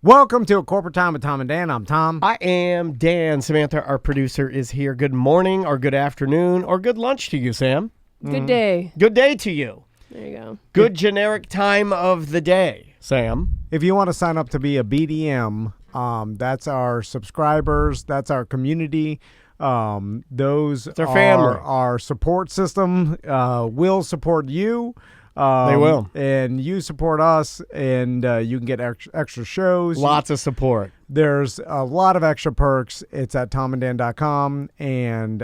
Welcome to A Corporate Time with Tom and Dan. I'm Tom. I am Dan. Samantha, our producer, is here. Good morning or good afternoon or good lunch to you, Sam. Good day. Good day to you. There you go. Good generic time of the day, Sam. If you want to sign up to be a BDM, that's our subscribers. That's our community. Those our family. Our support system will support you. They will. And you support us, and you can get extra shows. Lots of support. There's a lot of extra perks. It's at tomanddan.com, and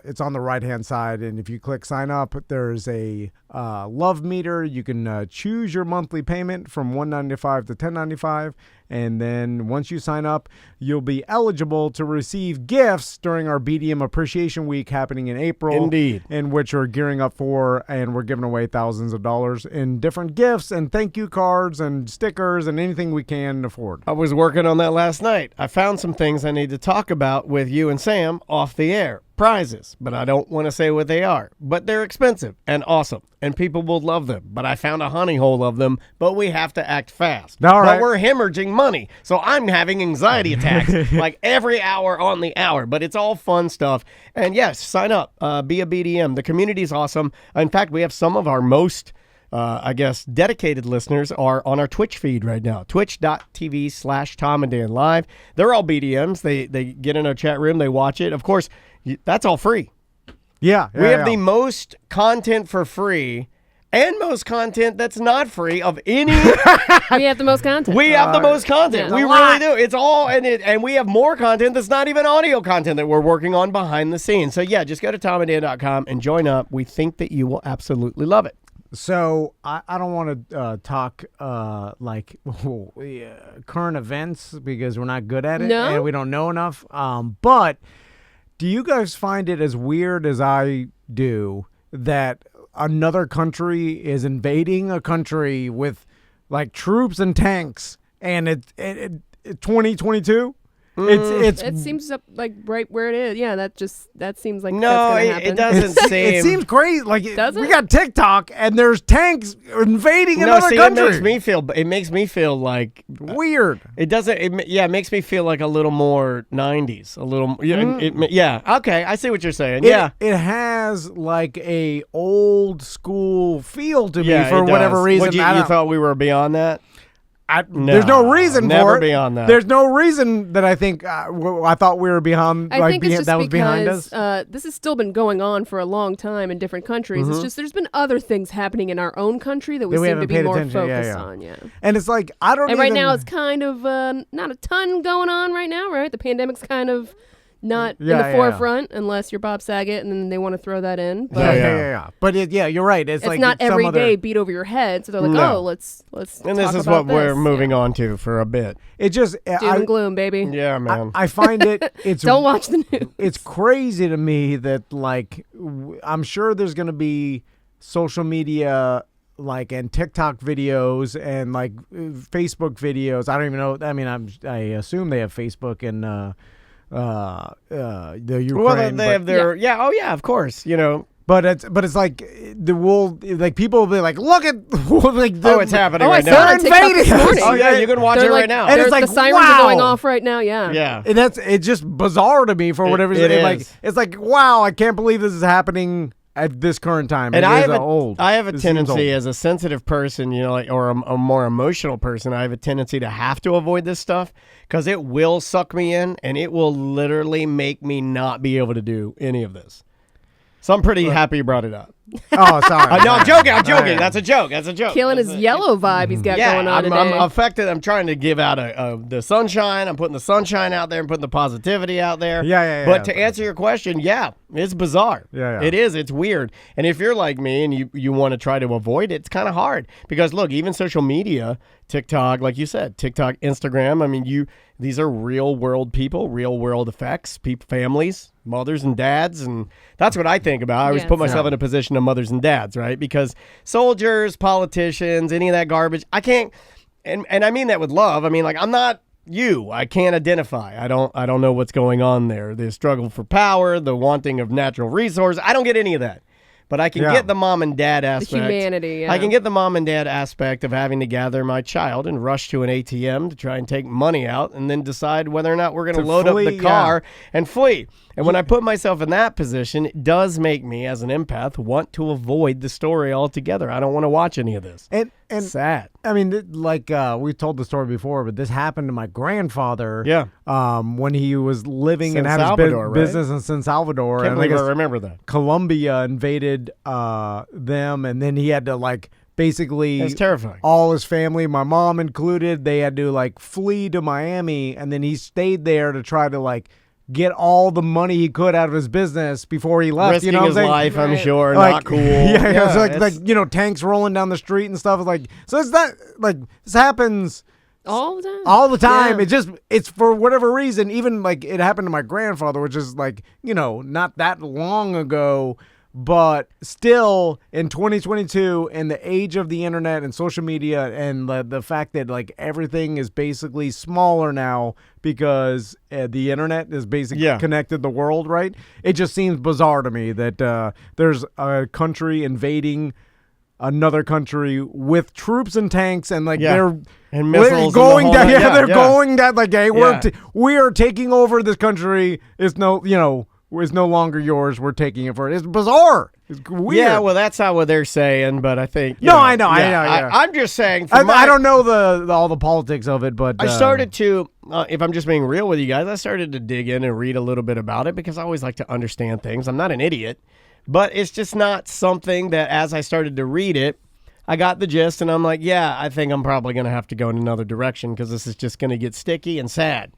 it's on the right-hand side. And if you click sign up, there's a love meter. You can choose your monthly payment from $195 to $1095. And then once you sign up, you'll be eligible to receive gifts during our BDM Appreciation Week happening in April. Indeed. In which we're gearing up for, and we're giving away thousands of dollars in different gifts and thank you cards and stickers and anything we can afford. I was working on that last night. I found some things I need to talk about with you and Sam off the air. Prizes, but I don't want to say what they are. But they're expensive and awesome, and people will love them. But I found a honey hole of them, but we have to act fast. All right. But we're hemorrhaging money, so I'm having anxiety attacks like every hour on the hour. But it's all fun stuff. And yes, sign up, be a BDM. The community's awesome. In fact, we have some of our most dedicated listeners are on our Twitch feed right now. Twitch.tv/Tom and Dan Live. They're all BDMs. They get in our chat room. They watch it. Of course, that's all free. Yeah. We have the most content for free and most content that's not free of any. We have the most content. We have the most content. Yeah. We really do. It's all, and we have more content that's not even audio content that we're working on behind the scenes. So yeah, just go to tomanddan.com and join up. We think that you will absolutely love it. So I don't want to talk current events because we're not good at it and we don't know enough. But do you guys find it as weird as I do that another country is invading a country with like troops and tanks, and it's 2022? It seems like right where it is. Yeah, that seems like no, that's gonna happen. it doesn't seem. It seems crazy. Like Does we it? got TikTok and there's tanks invading another country. It makes me feel like weird. It doesn't. It makes me feel like a little more 90s. A little. Yeah. Okay, I see what you're saying. It has like a old school feel to me for it whatever does. reason. You thought we were beyond that? There's no reason never for it. Beyond that. There's no reason that I think I thought we were behind. I think it's just that was because behind us. this has still been going on for a long time in different countries. It's just there's been other things happening in our own country that we seem to be more focused on. Yeah. And it's like I don't. And right now it's kind of not a ton going on right now. Right, the pandemic's kind of not in the forefront unless you're Bob Saget, and then they want to throw that in. But yeah. But you're right. It's like not every day beat over your head. So they're like, No. oh, let's. And this is what we're moving on to for a bit. It just doom and gloom, baby. Yeah, man. I find it's don't watch the news. It's crazy to me that like I'm sure there's gonna be social media and TikTok videos and like Facebook videos. I don't even know. I mean, I assume they have Facebook and the Ukraine. Well, they have their of course, But it's like people will be like, look at it's happening right I saw now. it on TikTok this morning. Oh yeah, you can watch it right now. And it's like, the sirens are going off right now. Yeah. Yeah. And it's just bizarre to me for whatever reason. It's like, wow, I can't believe this is happening at this current time. And I have a It tendency as a sensitive person, or a more emotional person, I have a tendency to have to avoid this stuff because it will suck me in and it will literally make me not be able to do any of this. So I'm pretty happy you brought it up. Oh, sorry. No, I'm joking. That's a joke. Killing his yellow vibe he's got going on today. I'm affected. I'm trying to give out the sunshine. I'm putting the sunshine out there and putting the positivity out there. Yeah. But to answer your question, it's bizarre. Yeah. It is. It's weird. And if you're like me and you want to try to avoid it, it's kind of hard. Because, look, even social media, TikTok, like you said, TikTok, Instagram, I mean, these are real-world people, real-world effects, families, mothers and dads, and that's what I think about. I always put myself in a position of mothers and dads, right? Because soldiers, politicians, any of that garbage, I can't, and I mean that with love. I mean, like, I'm not you. I can't identify. I don't know what's going on there. The struggle for power, the wanting of natural resources. I don't get any of that. But I can get the mom and dad aspect. The humanity, yeah. I can get the mom and dad aspect of having to gather my child and rush to an ATM to try and take money out and then decide whether or not we're going to load up the car and flee. And when I put myself in that position, it does make me, as an empath, want to avoid the story altogether. I don't want to watch any of this. And sad. I mean, like we told the story before, but this happened to my grandfather. Yeah. When he was living and San had Salvador, his business in San Salvador. Can't and believe I remember that. Colombia invaded them, and then he had to basically It's terrifying. all his family, my mom included, they had to flee to Miami, and then he stayed there to try to get all the money he could out of his business before he left. Risking you know his life, I'm Right. sure. Not cool. Yeah, tanks rolling down the street and stuff. So it's that this happens All the time. all the time. Yeah. It's for whatever reason. Even it happened to my grandfather, which is not that long ago. But still, in 2022, in the age of the internet and social media, and the fact that everything is basically smaller now because the internet is basically connected the world, right? It just seems bizarre to me that there's a country invading another country with troops and tanks, and they're and missiles going and the whole down. they're Going down. Hey, we are taking over this country. It's no longer yours. We're taking it for it. It's bizarre. It's weird. Yeah, well, that's not what they're saying, but I think I know. Yeah. I'm just saying. I don't know all the politics of it, but I started to, if I'm just being real with you guys, I started to dig in and read a little bit about it because I always like to understand things. I'm not an idiot, but it's just not something that as I started to read it, I got the gist, and I'm like, yeah, I think I'm probably going to have to go in another direction because this is just going to get sticky and sad.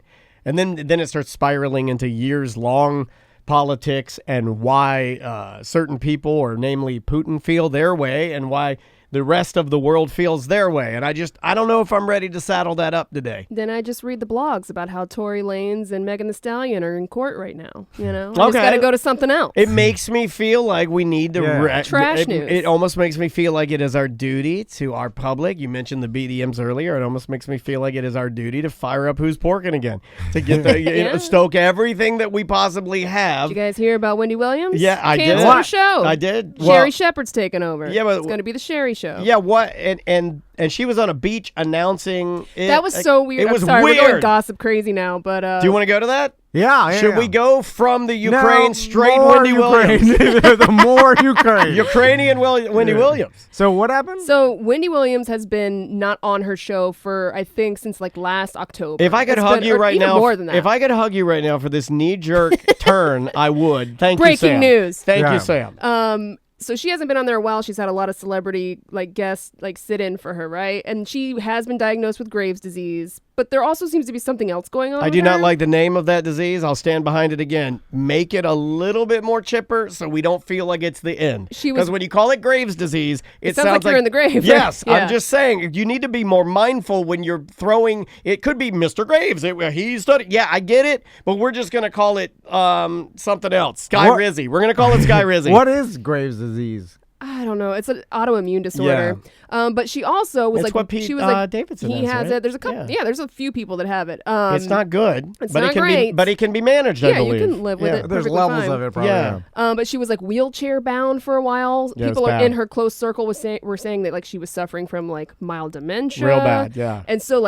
And then it starts spiraling into years-long politics and why certain people, or namely Putin, feel their way and why the rest of the world feels their way. And I don't know if I'm ready to saddle that up today. Then I just read the blogs about how Tory Lanez and Megan Thee Stallion are in court right now. I just got to go to something else. It makes me feel like we need to trash news. It almost makes me feel like it is our duty to our public. You mentioned the BDMs earlier. It almost makes me feel like it is our duty to fire up Who's Porking again, to get the stoke everything that we possibly have. Did you guys hear about Wendy Williams? Yeah, I did. Canceled her show. I did. Sherry Shepherd's taking over. Yeah, but it's going to be the Sherry show. Yeah, what? And she was on a beach announcing it. That was so weird. It was sorry, weird. We're going gossip crazy now, but do you want to go to that? Yeah. Should we go from the Ukraine straight more Wendy Williams? The more Ukraine. Ukrainian Wendy Williams. So what happened? So Wendy Williams has been not on her show for, I think, since last October. If I could hug you right now, more than that. If I could hug you right now for this knee-jerk turn, I would. Thank you, Breaking Sam. news. Thank you, Sam. So she hasn't been on there a while. She's had a lot of celebrity guests sit in for her, right? And she has been diagnosed with Graves' disease, but there also seems to be something else going on. I do not like the name of that disease. I'll stand behind it again. Make it a little bit more chipper so we don't feel like it's the end. Because when you call it Graves' disease, it sounds like you're in the grave. Yes, Yeah. I'm just saying you need to be more mindful when you're throwing. It could be Mr. Graves. He studied. Yeah, I get it, but we're just gonna call it something else. Sky Rizzy. We're gonna call it Sky Rizzy. What is Graves' disease? I don't know. It's an autoimmune disorder. But she also was It's what Pete she was Davidson he has right? it. There's a couple. Yeah, there's a few people that have it. It's not good. It's but not it can great. but it can be managed. I Yeah, believe. you can live with it. There's perfectly levels fine. of it, probably. Yeah. But she was wheelchair bound for a while. Yeah, People it's bad. in her close circle were saying that she was suffering from mild dementia. Real bad. Yeah. And so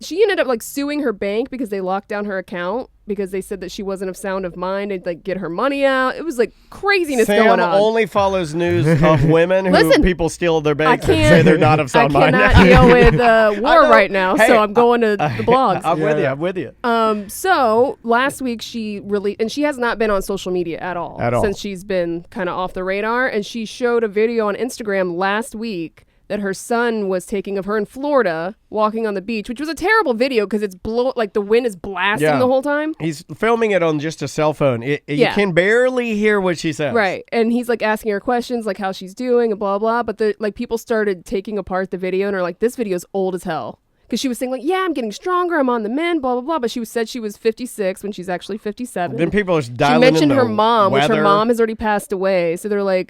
she ended up suing her bank because they locked down her account because they said that she wasn't of sound of mind and get her money out. It was craziness Sam going on. only follows news of women who people steal their banks and say they're not of sound mind. I cannot deal with war right now, Hey, so I'm going to the blogs. I'm with you. So last week she released, and she has not been on social media at all since she's been kind of off the radar. And she showed a video on Instagram last week that her son was taking of her in Florida walking on the beach, which was a terrible video because it's the wind is blasting the whole time. He's filming it on just a cell phone. You can barely hear what she says. Right. And he's asking her questions how she's doing and blah, blah. But people started taking apart the video and are this video's old as hell. Because she was saying I'm getting stronger, I'm on the mend, blah, blah, blah. But she said she was 56 when she's actually 57. Then people are dialing She mentioned in her the mom, which weather. her mom has already passed away. So they're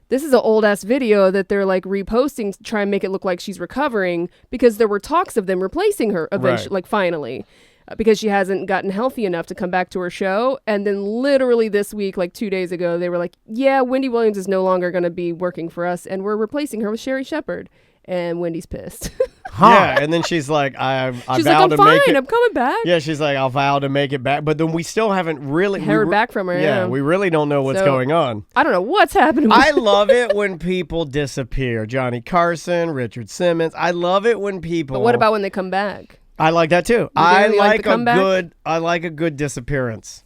this is an old ass video that they're reposting to try and make it look like she's recovering because there were talks of them replacing her eventually, finally. because she hasn't gotten healthy enough to come back to her show. And then literally this week, like 2 days ago, they were like, yeah, Wendy Williams is no longer going to be working for us, and we're replacing her with Sherry Shepherd. And Wendy's pissed. Yeah, and then she's like, I she's vow like, to I'm make fine. it. I'm coming back. Yeah, she's like, I'll vow to make it back. But then we still haven't really heard back from her. Yeah, we really don't know what's going on. I don't know what's happening. I love it when people disappear. Johnny Carson, Richard Simmons. I love it when people. But what about when they come back? I like that too. I like a good disappearance,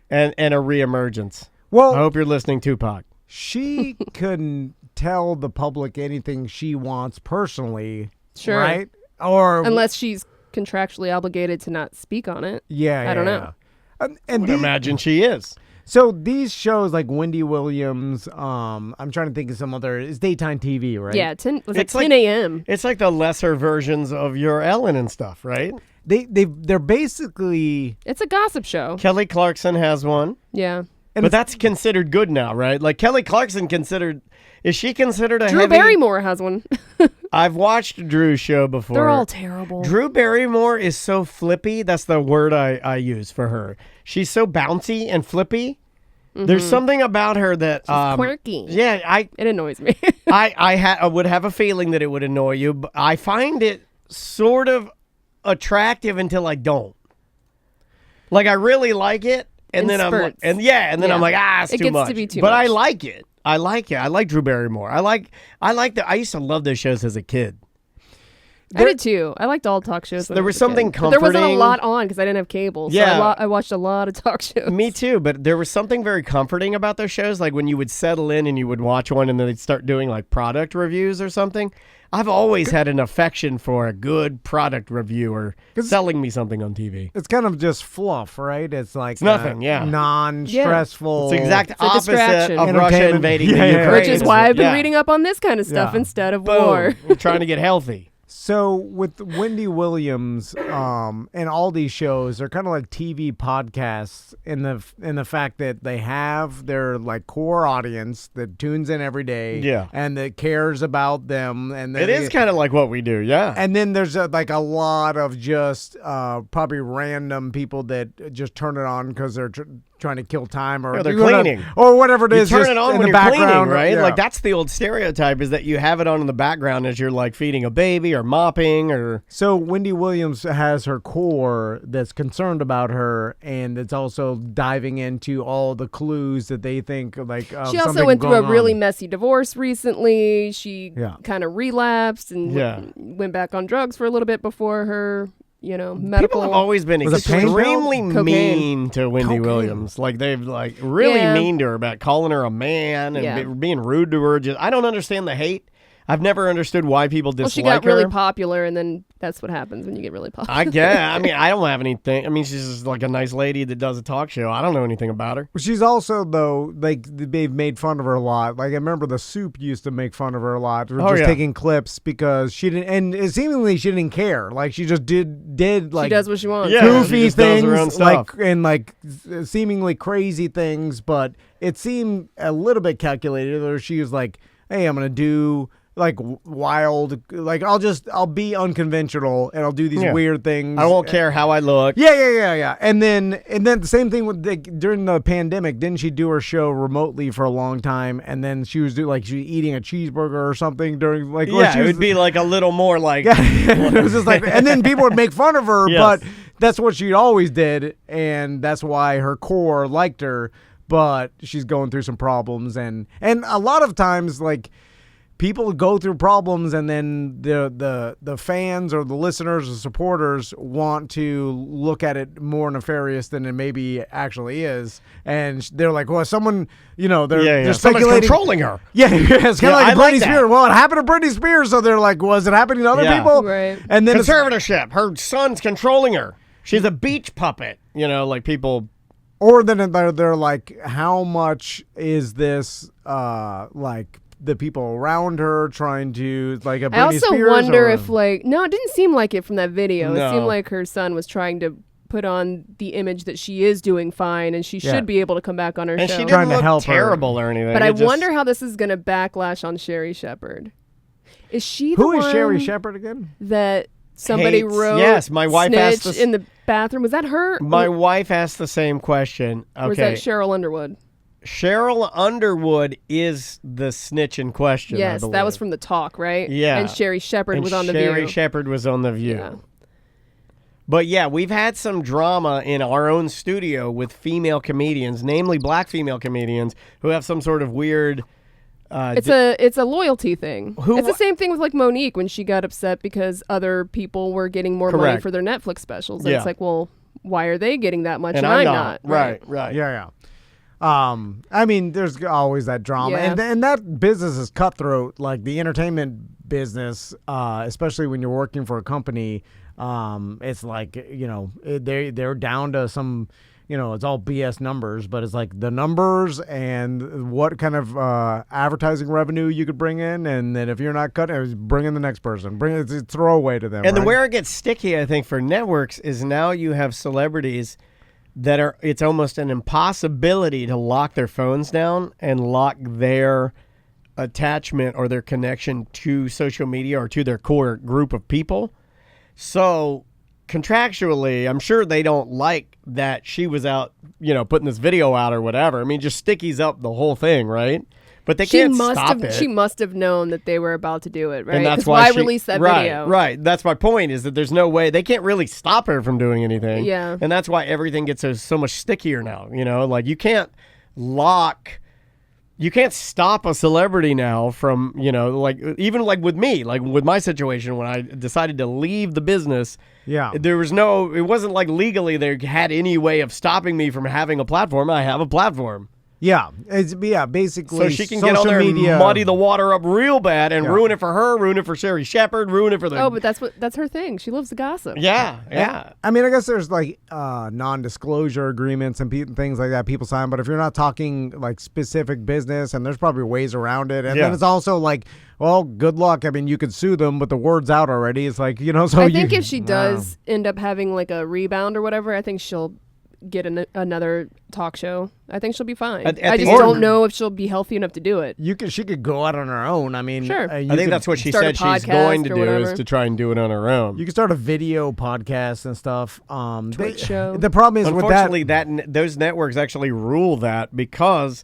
and a reemergence. Well, I hope you're listening, Tupac. She couldn't tell the public anything she wants personally, sure, right? Or unless she's contractually obligated to not speak on it. Yeah, I don't know. And I would imagine she is. So these shows like Wendy Williams, I'm trying to think of some other. It's daytime TV, right? Yeah, 10 a.m. It's like the lesser versions of your Ellen and stuff, right? They're basically. It's a gossip show. Kelly Clarkson has one. Yeah. But that's considered good now, right? Like Kelly Clarkson is she considered a Drew heavy? Barrymore has one. I've watched Drew's show before. They're all terrible. Drew Barrymore is so flippy. That's the word I use for her. She's so bouncy and flippy. Mm-hmm. There's something about her that she's quirky. Yeah, it annoys me. I would have a feeling that it would annoy you, but I find it sort of attractive until I don't. Like I really like it. And then spurts. I'm like, it's too much. To be too but much. I like it. I like Drew Barrymore. I used to love those shows as a kid. I did too. I liked all talk shows. There was something comforting. But there wasn't a lot on because I didn't have cable. So I watched a lot of talk shows. Me too. But there was something very comforting about those shows. Like when you would settle in and you would watch one and then they'd start doing like product reviews or something. I've always had an affection for a good product reviewer selling me something on TV. It's kind of just fluff, right? It's like nothing, non-stressful. It's the exact opposite of Russia invading the Ukraine. Which is why I've been reading up on this kind of stuff instead of war. We're trying to get healthy. So with Wendy Williams and all these shows, they're kind of like TV podcasts in the fact that they have their like core audience that tunes in every day, and that cares about them, and it is kind of like what we do, And then there's like a lot of just probably random people that just turn it on because they're trying to kill time or they're cleaning or whatever it is. You turn it on when you're cleaning, right? Yeah. Like that's the old stereotype is that you have it on in the background as you're like feeding a baby or mopping or. So Wendy Williams has her core that's concerned about her, and it's also diving into all the clues that they think like. She also went through a really messy divorce recently. She kind of relapsed and went back on drugs for a little bit before her. Medical. People have always been extremely mean to Wendy Williams. Like they've like really mean to her about calling her a man and being rude to her. I don't understand the hate. I've never understood why people dislike her. She got really popular, and then that's what happens when you get really popular. I guess. I mean, I don't have anything. I mean, she's just like a nice lady that does a talk show. I don't know anything about her. She's also, though, like, they've made fun of her a lot. Like, I remember The Soup used to make fun of her a lot. Taking clips because she didn't, and seemingly she didn't care. Like, she just did like. She does what she wants. Goofy things, like seemingly crazy things, but it seemed a little bit calculated. Or she was like, hey, I'm going to do. Like wild, like I'll be unconventional and I'll do these weird things. I won't care how I look. Yeah. And then the same thing with during the pandemic. Didn't she do her show remotely for a long time? And then she was eating a cheeseburger or something during like it would be like a little more like it was just like, and then people would make fun of her, but that's what she always did, and that's why her core liked her. But she's going through some problems, and a lot of times like. People go through problems, and then the fans or the listeners or supporters want to look at it more nefarious than it maybe actually is, and they're like, "Well, someone, they're speculating, controlling her." Yeah, it's kind of like Britney Spears. Well, it happened to Britney Spears, so they're like, "Was it happening to other people?" Right. And then conservatorship. Her son's controlling her. She's a beach puppet. Like people. Or then they're like, "How much is this like?" The people around her trying to like a Britney I also Spears wonder if no, it didn't seem like it from that video. No. It seemed like her son was trying to put on the image that she is doing fine and she should be able to come back on her show. And she didn't look terrible or anything. But I wonder how this is going to backlash on Sherry Shepherd. Is she the Who one is Sherry Shepherd again? That somebody wrote? Yes, my wife asked snitch in the bathroom. Was that her? My wife asked the same question. Okay. Or was that Cheryl Underwood? Cheryl Underwood is the snitch in question. Yes, that was from The Talk, right? Yeah. And Sherry Shepherd was on The View. Sherry Shepherd was on The View. Yeah. But yeah, we've had some drama in our own studio with female comedians, namely black female comedians, who have some sort of weird... it's a loyalty thing. It's the same thing with like Monique when she got upset because other people were getting more money for their Netflix specials. And it's like, well, why are they getting that much and I'm not? Right. Yeah. I mean, there's always that drama, and that business is cutthroat. Like the entertainment business, especially when you're working for a company, it's like they're down to some. It's all BS numbers, but it's like the numbers and what kind of advertising revenue you could bring in, and then if you're not cutting, bring in the next person. Bring it, it's throwaway to them. And then where it gets sticky, I think, for networks is now you have celebrities that it's almost an impossibility to lock their phones down and lock their attachment or their connection to social media or to their core group of people. So contractually, I'm sure they don't like that she was out, putting this video out or whatever. I mean, just stickies up the whole thing, right? But they can't stop it. She must have known that they were about to do it, right? And that's why she released that video. Right. That's my point, is that there's no way. They can't really stop her from doing anything. Yeah. And that's why everything gets so much stickier now. Like you can't stop a celebrity now from, even like with me, like with my situation when I decided to leave the business. Yeah. It wasn't like legally they had any way of stopping me from having a platform. I have a platform. Yeah, basically. So she can get on there and muddy the water up real bad and ruin it for her, ruin it for Sherry Shepherd, ruin it for the... Oh, but that's her thing. She loves the gossip. Yeah. I mean, I guess there's like non-disclosure agreements and things like that people sign, but if you're not talking like specific business, and there's probably ways around it, and then it's also like, well, good luck. I mean, you could sue them, but the word's out already. It's like, so I think if she does end up having like a rebound or whatever, I think she'll get another talk show. I think she'll be fine. I just don't know if she'll be healthy enough to do it. She could go out on her own. I mean, sure. I think that's what she said she's going to do is to try and do it on her own. You can start a video podcast and stuff. Twitch show. The problem is, unfortunately, those networks actually rule that because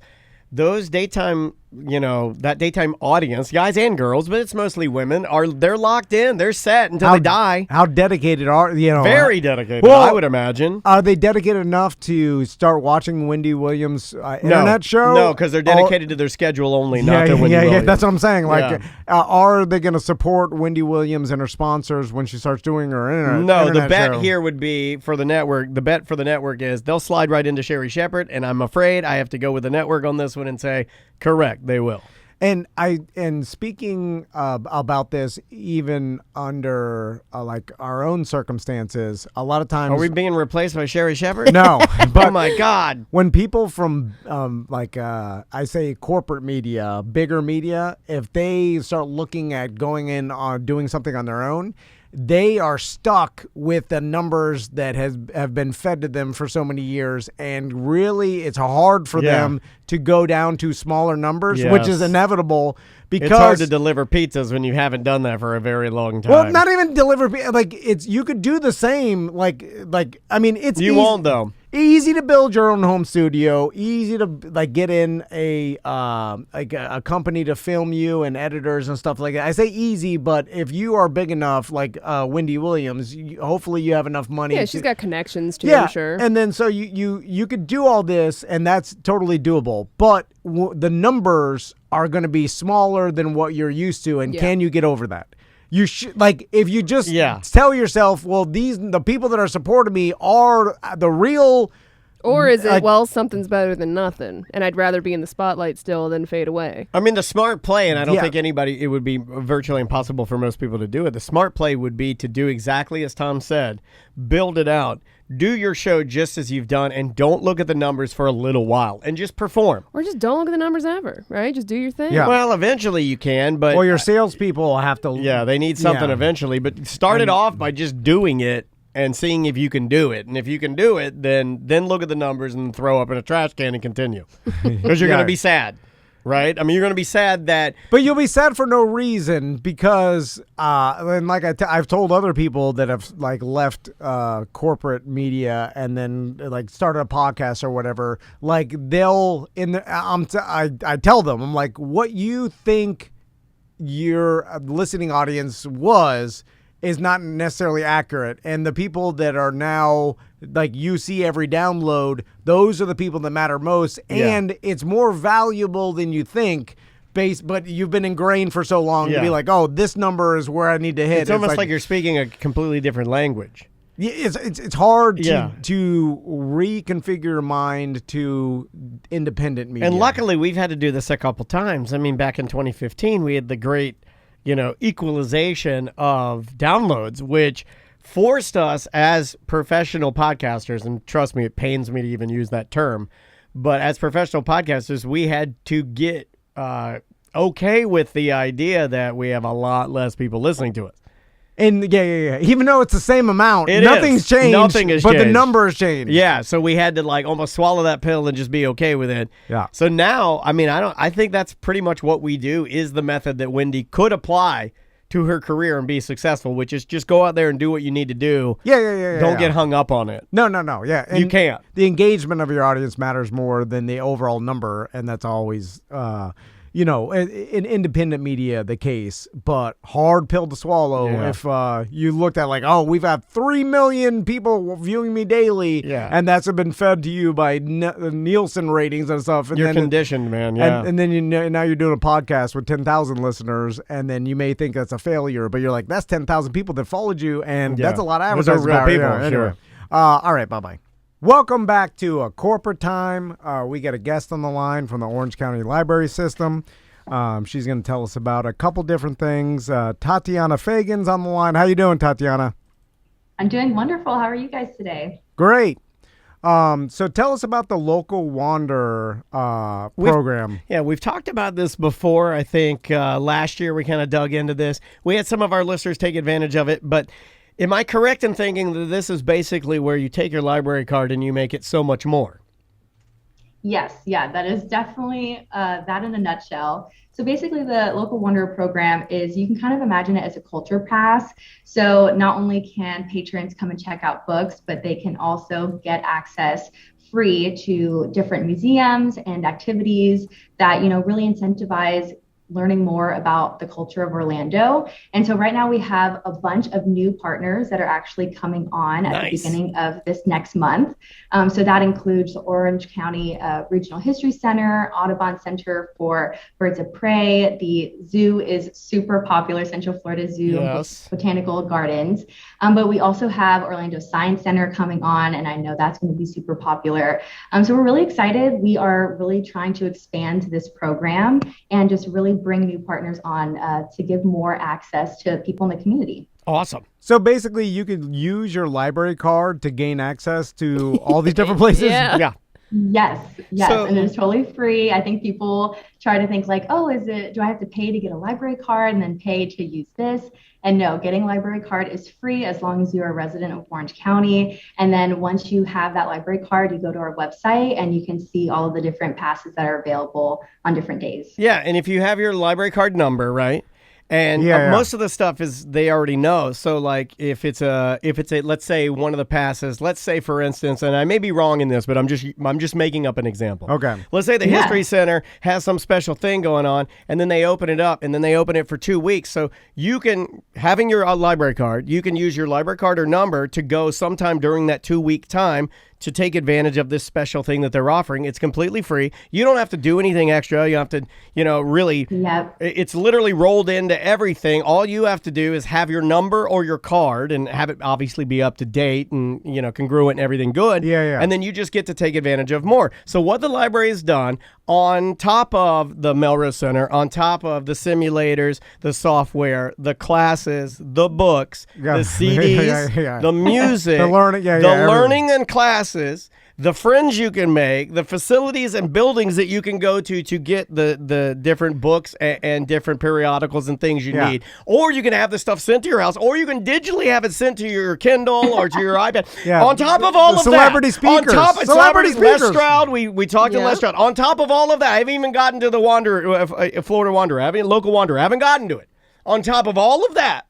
those daytime, that daytime audience, guys and girls, but it's mostly women, they're locked in. They're set until they die. How dedicated are, Very dedicated, I would imagine. Are they dedicated enough to start watching Wendy Williams' internet show? No, because they're dedicated to their schedule only, not to Wendy Williams. Yeah, that's what I'm saying. Like, are they going to support Wendy Williams and her sponsors when she starts doing her internet No, the bet show? here would be for the network. The bet for the network is they'll slide right into Sherry Shepherd, and I'm afraid I have to go with the network on this one and say, correct, they will. And speaking about this, even under like our own circumstances, a lot of times, are we being replaced by Sherry Shepherd? No, but oh my God! When people from I say corporate media, bigger media, if they start looking at going in on doing something on their own, they are stuck with the numbers that have been fed to them for so many years, and really it's hard for them to go down to smaller numbers, which is inevitable because it's hard to deliver pizzas when you haven't done that for a very long time. Well, not even deliver, like you could do the same, like I mean, it's you won't though. Easy to build your own home studio. Easy to get in a company to film you and editors and stuff like that. I say easy, but if you are big enough, like Wendy Williams, hopefully you have enough money. Yeah, she's got connections too. I'm sure. And then so you could do all this, and that's totally doable. But the numbers are going to be smaller than what you're used to, and can you get over that? You should, like, if you just tell yourself, well, the people that are supporting me are the real. Or is it, well, something's better than nothing, and I'd rather be in the spotlight still than fade away? I mean, the smart play, and I don't think it would be virtually impossible for most people to do it. The smart play would be to do exactly as Tom said, build it out. Do your show just as you've done, and don't look at the numbers for a little while, and just perform. Or just don't look at the numbers ever, right? Just do your thing. Yeah. Well, eventually you can, but... Or your salespeople will have to... Yeah, they need something eventually, but start it off by just doing it and seeing if you can do it. And if you can do it, then look at the numbers and throw up in a trash can and continue. Because you're going to be sad. right? I mean, you're going to be sad that... But you'll be sad for no reason because, and like I've told other people that have like left corporate media and then like started a podcast or whatever, like they'll, I tell them, I'm like, what you think your listening audience is not necessarily accurate. And the people that are now, like you see every download, those are the people that matter most. And it's more valuable than you think, but you've been ingrained for so long to be like, oh, this number is where I need to hit. It's almost like you're speaking a completely different language. It's hard to reconfigure your mind to independent media. And luckily, we've had to do this a couple times. I mean, back in 2015, we had the great equalization of downloads, which forced us as professional podcasters, and trust me, it pains me to even use that term, but as professional podcasters, we had to get okay with the idea that we have a lot less people listening to us. And even though it's the same amount, nothing's changed. Nothing has changed. The number has changed. Yeah, so we had to like almost swallow that pill and just be okay with it. Yeah. So now, I mean, I think that's pretty much what we do is the method that Wendy could apply to her career and be successful, which is just go out there and do what you need to do. Don't get hung up on it. No. Yeah. And you can't. The engagement of your audience matters more than the overall number, and that's always in independent media the case, but hard pill to swallow if you looked at like, oh, we've got 3 million people viewing me daily, and that's been fed to you by Nielsen ratings and stuff. And you're conditioned, man. Yeah. And then now you're doing a podcast with 10,000 listeners, and then you may think that's a failure, but you're like, that's 10,000 people that followed you, and that's a lot of advertising. Those are real people. Anyway. Sure. All right, bye-bye. Welcome back to a corporate time. We got a guest on the line from the Orange County Library System. She's going to tell us about a couple different things. Tatiana Fagan's on the line. How you doing, Tatiana? I'm doing wonderful. How are you guys today? Great. So tell us about the Local Wander program. We've talked about this before. I think last year we kind of dug into this. We had some of our listeners take advantage of it, but am I correct in thinking that this is basically where you take your library card and you make it so much more? Yes, that is definitely that in a nutshell. So basically the Local Wonder program is, you can kind of imagine it as a culture pass. So not only can patrons come and check out books, but they can also get access free to different museums and activities that, really incentivize learning more about the culture of Orlando. And so right now we have a bunch of new partners that are actually coming on at the beginning of this next month. So that includes the Orange County Regional History Center, Audubon Center for Birds of Prey. The zoo is super popular, Central Florida Zoo, Botanical Gardens. But we also have Orlando Science Center coming on, and I know that's going to be super popular. So we're really excited. We are really trying to expand this program and just really bring new partners on to give more access to people in the community. Awesome. So basically you could use your library card to gain access to all these different places? Yeah. Yes. So, and it's totally free. I think people try to think like, oh, do I have to pay to get a library card and then pay to use this? And no, getting a library card is free as long as you're a resident of Orange County. And then once you have that library card, you go to our website and you can see all of the different passes that are available on different days. Yeah, and if you have your library card number, right? And most of the stuff is they already know. So like if it's a let's say one of the passes, let's say for instance, and I may be wrong in this, but I'm just making up an example. Okay. Let's say the History Center has some special thing going on, and then they open it up, and then they open it for 2 weeks. So you can, having your library card, you can use your library card or number to go sometime during that 2-week time to take advantage of this special thing that they're offering. It's completely free. You don't have to do anything extra. You have to, really, it's literally rolled into everything. All you have to do is have your number or your card and have it obviously be up to date and, congruent and everything good. And then you just get to take advantage of more. So what the library has done on top of the Melrose Center, on top of the simulators, the software, the classes, the books, the CDs, the music, the learning, learning and classes, resources, the friends you can make, the facilities and buildings that you can go to get the different books and different periodicals and things you need. Or you can have the stuff sent to your house, or you can digitally have it sent to your Kindle or to your iPad. On top of all of celebrity that, speakers. On top of celebrity speakers. Les Stroud, we talked to Les Stroud. On top of all of that, I haven't even gotten to the Florida Wanderer, local Wanderer. I haven't gotten to it. On top of all of that,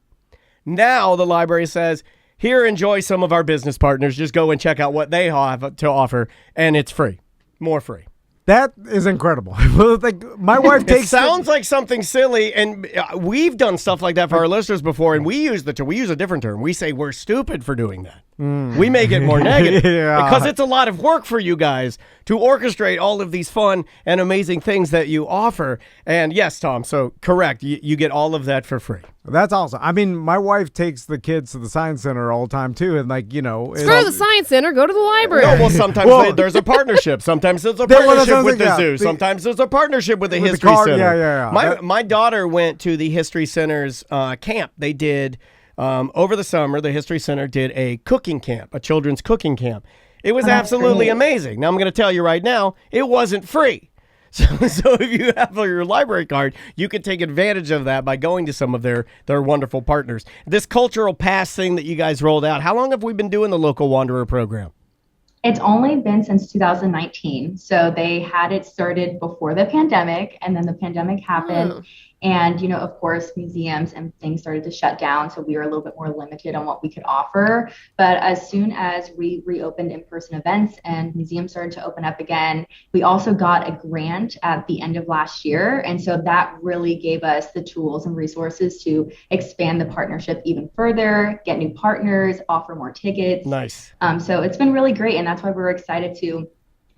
now the library says, here, enjoy some of our business partners. Just go and check out what they have to offer, and it's free. More free. That is incredible. Like, my wife takes. It sounds like something silly, and we've done stuff like that for our listeners before, and we use a different term. We say we're stupid for doing that. We make it more negative because it's a lot of work for you guys to orchestrate all of these fun and amazing things that you offer. And yes, Tom, so correct. You get all of that for free. That's awesome. I mean, my wife takes the kids to the science center all the time too, and like, you know, screw the science center, go to the library. No, well, sometimes there's a partnership. Sometimes there's a partnership with the zoo. Sometimes there's a partnership with the history center. My daughter went to the history center's camp. They did over the summer. The history center did a cooking camp, a children's cooking camp. It was absolutely amazing. Now I'm going to tell you right now, it wasn't free. So if you have your library card, you can take advantage of that by going to some of their wonderful partners. This cultural pass thing that you guys rolled out, how long have we been doing the Local Wanderer program? It's only been since 2019. So they had it started before the pandemic, and then the pandemic happened. And, you know, of course, museums and things started to shut down. So we were a little bit more limited on what we could offer. But as soon as we reopened in-person events and museums started to open up again, we also got a grant at the end of last year. And so that really gave us the tools and resources to expand the partnership even further, get new partners, offer more tickets. Nice. So it's been really great. And that's why we're excited to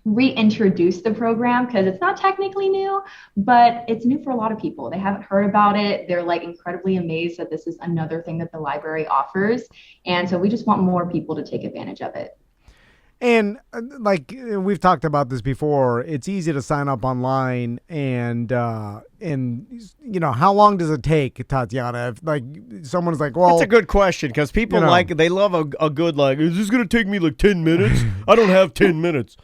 reintroduce the program, because it's not technically new, but it's new for a lot of people. They haven't heard about it. They're like incredibly amazed that this is another thing that the library offers. And so we just want more people to take advantage of it. And like we've talked about this before, it's easy to sign up online, and you know, how long does it take, Tatiana? If like someone's like, well, that's a good question, because people they love a good, like, is this going to take me like 10 minutes? I don't have 10 minutes.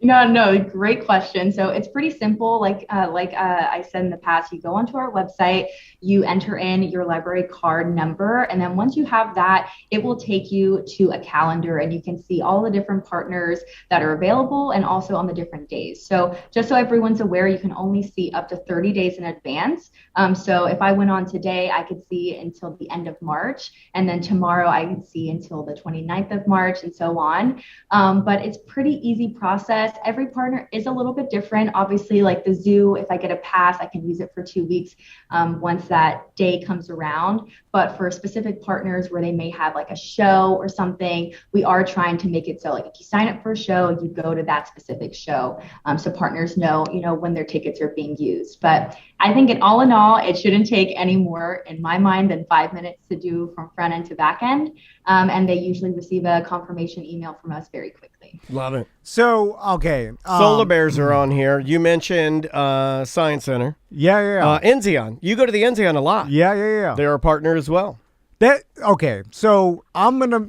No, great question. So it's pretty simple. Like I said in the past, you go onto our website, you enter in your library card number, and then once you have that, it will take you to a calendar, and you can see all the different partners that are available and also on the different days. So just so everyone's aware, you can only see up to 30 days in advance. So if I went on today, I could see until the end of March, and then tomorrow I could see until the 29th of March, and so on. But it's pretty easy process. Every partner is a little bit different. Obviously, like the zoo, if I get a pass, I can use it for 2 weeks once that day comes around. But for specific partners where they may have like a show or something, we are trying to make it so like if you sign up for a show, you go to that specific show. So partners know, you know, when their tickets are being used. But I think all in all, it shouldn't take any more, in my mind, than 5 minutes to do from front end to back end. And they usually receive a confirmation email from us very quickly. Love it. So, okay. Solar Bears are on here. You mentioned Science Center. Yeah. Enzion. You go to the Enzion a lot. Yeah. They're a partner as well. Okay, so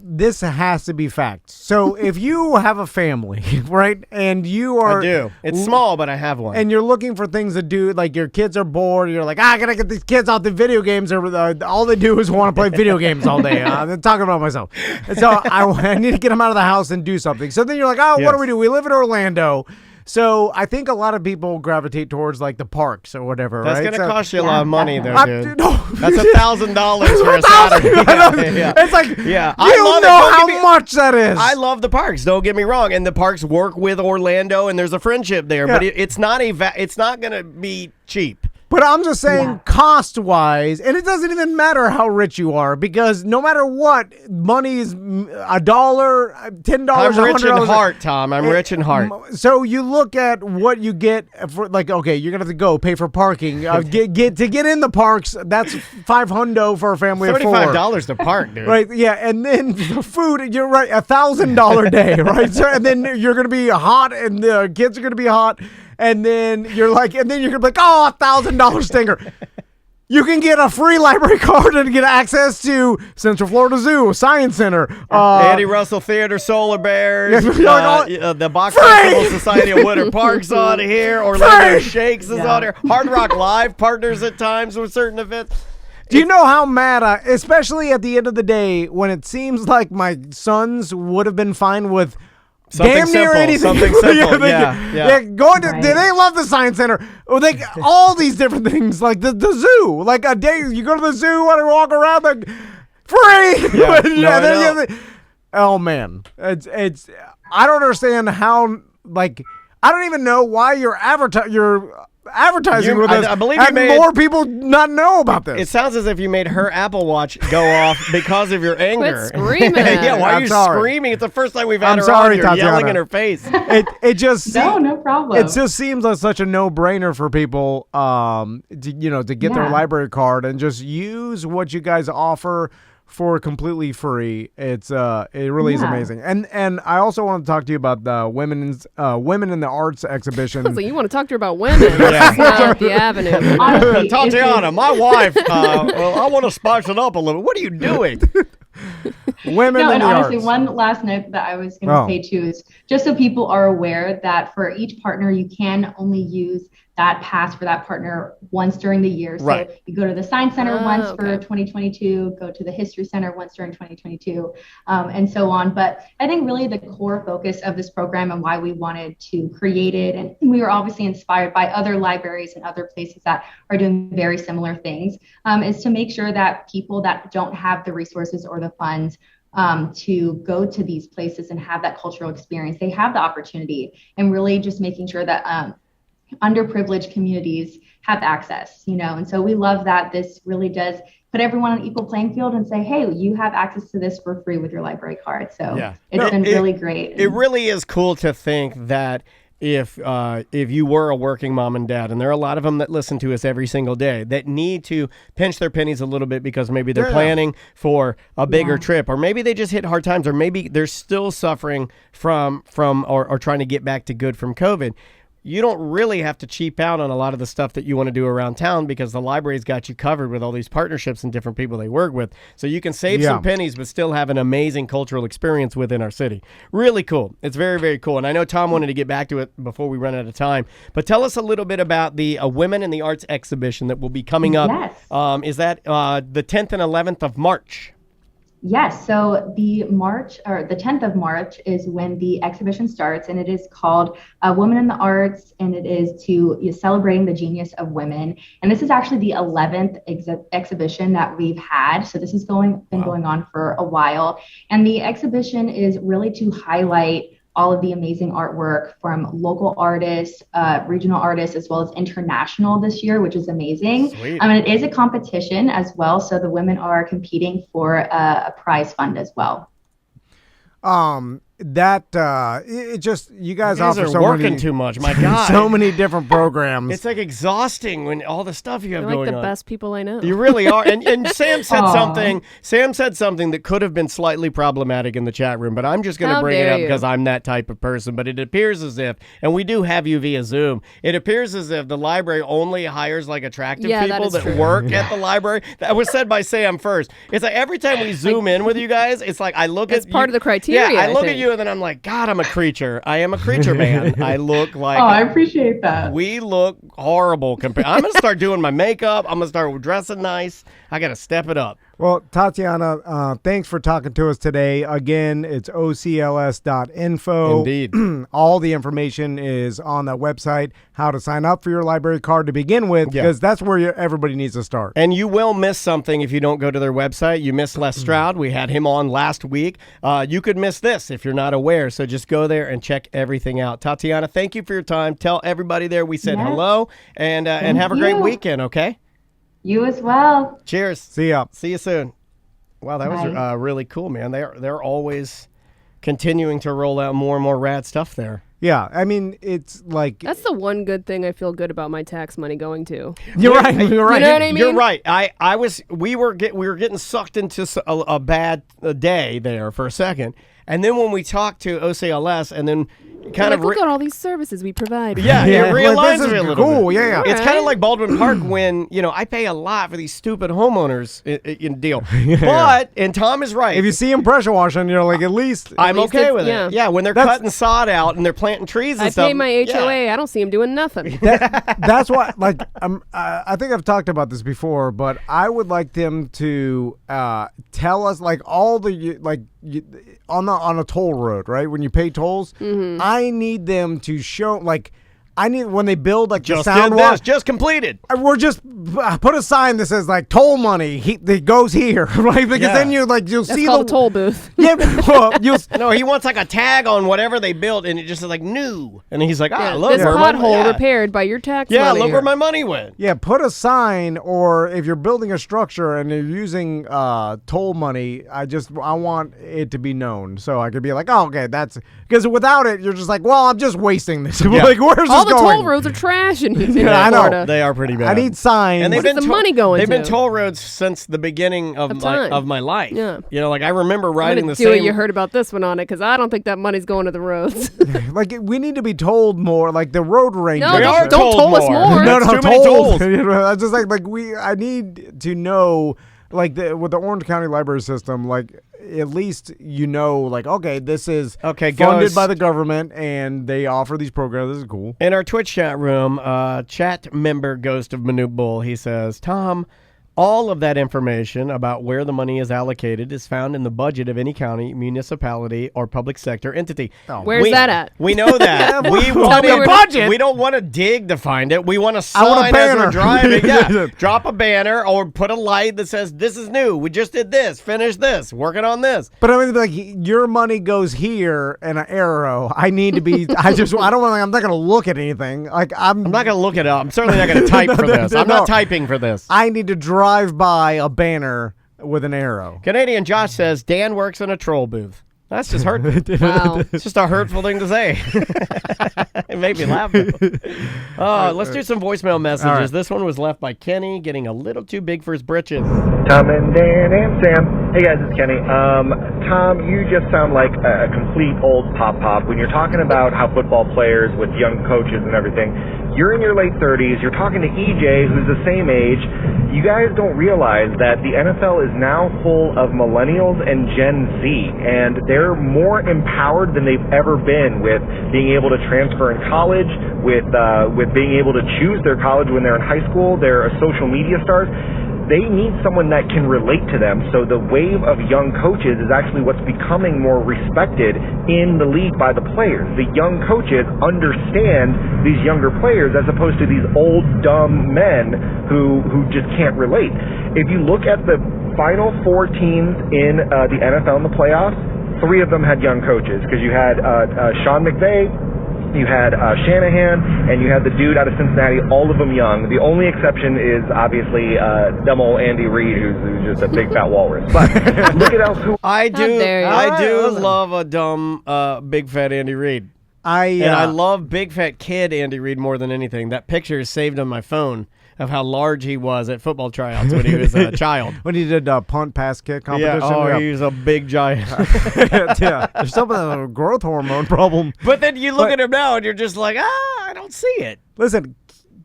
this has to be facts. So if you have a family, right, and you are... I do. It's small, but I have one. And you're looking for things to do, like your kids are bored, you're like, I gotta get these kids out the video games, or all they do is want to play video games all day. I'm talking about myself. And so I need to get them out of the house and do something. So then you're like, what do we do? We live in Orlando. So I think a lot of people gravitate towards like the parks or whatever. That's right? going to cost you a lot of money, though, dude. No. That's $1,000 for a Saturday. Yeah. It's like, yeah. You know how much that is. I love the parks. Don't get me wrong, and the parks work with Orlando, and there's a friendship there. Yeah. But it's not going to be cheap. But I'm just saying, cost-wise, and it doesn't even matter how rich you are, because no matter what, money is $1, $10, I'm rich $100. in heart, Tom. I'm rich in heart. So you look at what you get for, like, okay, you're gonna have to go pay for parking. Get in the parks. That's $500 for a family of four. $35 to park, dude. Right? Yeah, and then the food. You're right, $1,000 day, right? So, and then you're gonna be hot, and the kids are gonna be hot. And then you're gonna be like, oh, $1,000 stinger. You can get a free library card and get access to Central Florida Zoo, Science Center, Andy Russell Theater, Solar Bears, the Box Festival Society of Winter Park's on here, Orlando Shakes is on here, Hard Rock Live partners at times with certain events. Do you know how mad especially at the end of the day, when it seems like my sons would have been fine with damn near anything. Something simple. They love the Science Center. All these different things, like the zoo. Like a day you go to the zoo, want to walk around, like free. Yeah, oh man, it's. I don't understand how. Like, I don't even know why you're advertising with us. I believe more people not know about this. It sounds as if you made her Apple Watch go off because of your anger. Quit screaming. Yeah, why are you screaming? It's the first time we've had her on here yelling in her face. It just no problem. It just seems like such a no-brainer for people, to get their library card and just use what you guys offer for completely free. It really is amazing. And I also want to talk to you about the women in the arts exhibition. I was like, you want to talk to her about women? That's the avenue. Honestly, Tatiana, my wife. I want to spice it up a little. What are you doing? Women in the honestly, arts. one last note that I was going to say too is just so people are aware that for each partner, you can only use that pass for that partner once during the year. So you go to the Science Center once for 2022, go to the History Center once during 2022, and so on. But I think really the core focus of this program and why we wanted to create it, and we were obviously inspired by other libraries and other places that are doing very similar things, is to make sure that people that don't have the resources or the funds to go to these places and have that cultural experience, they have the opportunity, and really just making sure that underprivileged communities have access, and so we love that this really does put everyone on an equal playing field and say, hey, you have access to this for free with your library card. So it's been really great. It really is cool to think that if you were a working mom and dad, and there are a lot of them that listen to us every single day that need to pinch their pennies a little bit because maybe they're planning for a bigger trip, or maybe they just hit hard times, or maybe they're still suffering from or trying to get back to good from COVID. You don't really have to cheap out on a lot of the stuff that you want to do around town because the library's got you covered with all these partnerships and different people they work with. So you can save some pennies but still have an amazing cultural experience within our city. Really cool. It's very, very cool. And I know Tom wanted to get back to it before we run out of time. But tell us a little bit about the Women in the Arts exhibition that will be coming up. Yes. Is that the 10th and 11th of March? Yes, so the 10th of March is when the exhibition starts, and it is called Women in the Arts, and it is celebrating the genius of women. And this is actually the 11th exhibition that we've had. So this has been going on for a while. And the exhibition is really to highlight all of the amazing artwork from local artists, regional artists, as well as international this year, which is amazing. Sweet. It is a competition as well, so the women are competing for a prize fund as well. You guys offer are so working many, too much. My God, so many different programs. It's like exhausting when all the stuff you have You're going on. like the best people I know. You really are. And Sam said something. Sam said something that could have been slightly problematic in the chat room, but I'm just going to bring it up because I'm that type of person. But it appears as if, and we do have you via Zoom, it appears as if the library only hires like attractive people that work at the library. That was said by Sam first. It's like every time we Zoom in with you guys, it's like I look at It's part of the criteria. Yeah, I look at you and then I'm like, God, I'm a creature. I am a creature, man. I look like. Oh, I appreciate that. We look horrible. I'm going to start doing my makeup. I'm going to start dressing nice. I got to step it up. Well, Tatiana, thanks for talking to us today. Again, it's ocls.info. Indeed. All the information is on that website, how to sign up for your library card to begin with, because that's where everybody needs to start. And you will miss something if you don't go to their website. You missed Les Stroud. We had him on last week. You could miss this if you're not aware, so just go there and check everything out. Tatiana, thank you for your time. Tell everybody there we said hello, and have a great weekend, okay? You as well. Cheers. See ya. See you soon. Wow, that was really cool, man. They're always continuing to roll out more and more rad stuff there. Yeah, I mean, it's like... That's the one good thing I feel good about my tax money going to. You're right. You know what I mean? You're right. We were getting sucked into a bad day there for a second. And then when we talk to OCLS and then kind of look at all these services we provide. Yeah, it realigns me a little cool. bit. Yeah. It's kind of like Baldwin Park when, I pay a lot for these stupid homeowners in deal. But, and Tom is right. If you see them pressure washing, you're like, at least I'm okay with it. Yeah, when they're cutting sod out and they're planting trees and stuff. I pay my HOA. I don't see them doing nothing. That's why, I think I've talked about this before, but I would like them to tell us, all the, on a toll road, right? When you pay tolls, I need them to show, when they build just the sound did this, just completed. We're just put a sign that says toll money that goes here, right? Because then you'll see the toll booth. Yeah, no, he wants a tag on whatever they built, and it just says new. And he's like, look, this pothole repaired by your tax money. Yeah, look where my money went. Yeah, put a sign, or if you're building a structure and you're using toll money, I want it to be known, so I could be like, oh, okay, that's because without it, you're just like, well, I'm just wasting this. Where's all the toll roads are trash in I know. Florida. They are pretty bad. I need signs. And where's the money going They've to? been toll roads since the beginning of my life. Yeah. I remember riding the same. same. You heard about this one on it because I don't think that money's going to the roads. We need to be told more. The road rangers. No, don't toll us more. No, too many tolls. I just I need to know. With the Orange County Library System, at least okay, this is funded by the government and they offer these programs. This is cool. In our Twitch chat room, chat member Ghost of Manute Bull, he says, Tom, all of that information about where the money is allocated is found in the budget of any county, municipality, or public sector entity. Where's that at? We know that. We want a budget. We don't want to dig to find it. We want a sign as we're driving. Yeah, drop a banner or put a light that says, this is new. We just did this. Finish this. Working on this. But your money goes here and an arrow. I need to be. I'm not going to look at anything. I'm not going to look it up. I'm certainly not going to type for this. I'm not typing for this. I need to drive by a banner with an arrow. Canadian Josh says Dan works in a troll booth. That's just hurtful. Wow. It's just a hurtful thing to say. It made me laugh. Let's do some voicemail messages. Right. This one was left by Kenny, getting a little too big for his britches. Tom and Dan and Sam. Hey guys, it's Kenny. Tom, you just sound like a complete old pop when you're talking about how football players with young coaches and everything. You're in your late 30s. You're talking to EJ, who's the same age. You guys don't realize that the NFL is now full of millennials and Gen Z, and they're more empowered than they've ever been with being able to transfer in college, with being able to choose their college when they're in high school. They're social media stars. They need someone that can relate to them. So the wave of young coaches is actually what's becoming more respected in the league by the players. The young coaches understand these younger players as opposed to these old, dumb men who just can't relate. If you look at the final 4 teams in the NFL in the playoffs, 3 of them had young coaches because you had Sean McVay, you had Shanahan, and you had the dude out of Cincinnati, all of them young. The only exception is obviously dumb old Andy Reid, who's just a big fat walrus. But look at else who I do love a dumb big fat Andy Reid. And I love big fat kid Andy Reid more than anything. That picture is saved on my phone of how large he was at football tryouts when he was a child. When he did punt pass kick competition. He was a big giant. Yeah, there's something of a growth hormone problem. But then you look at him now and you're just like, I don't see it. Listen,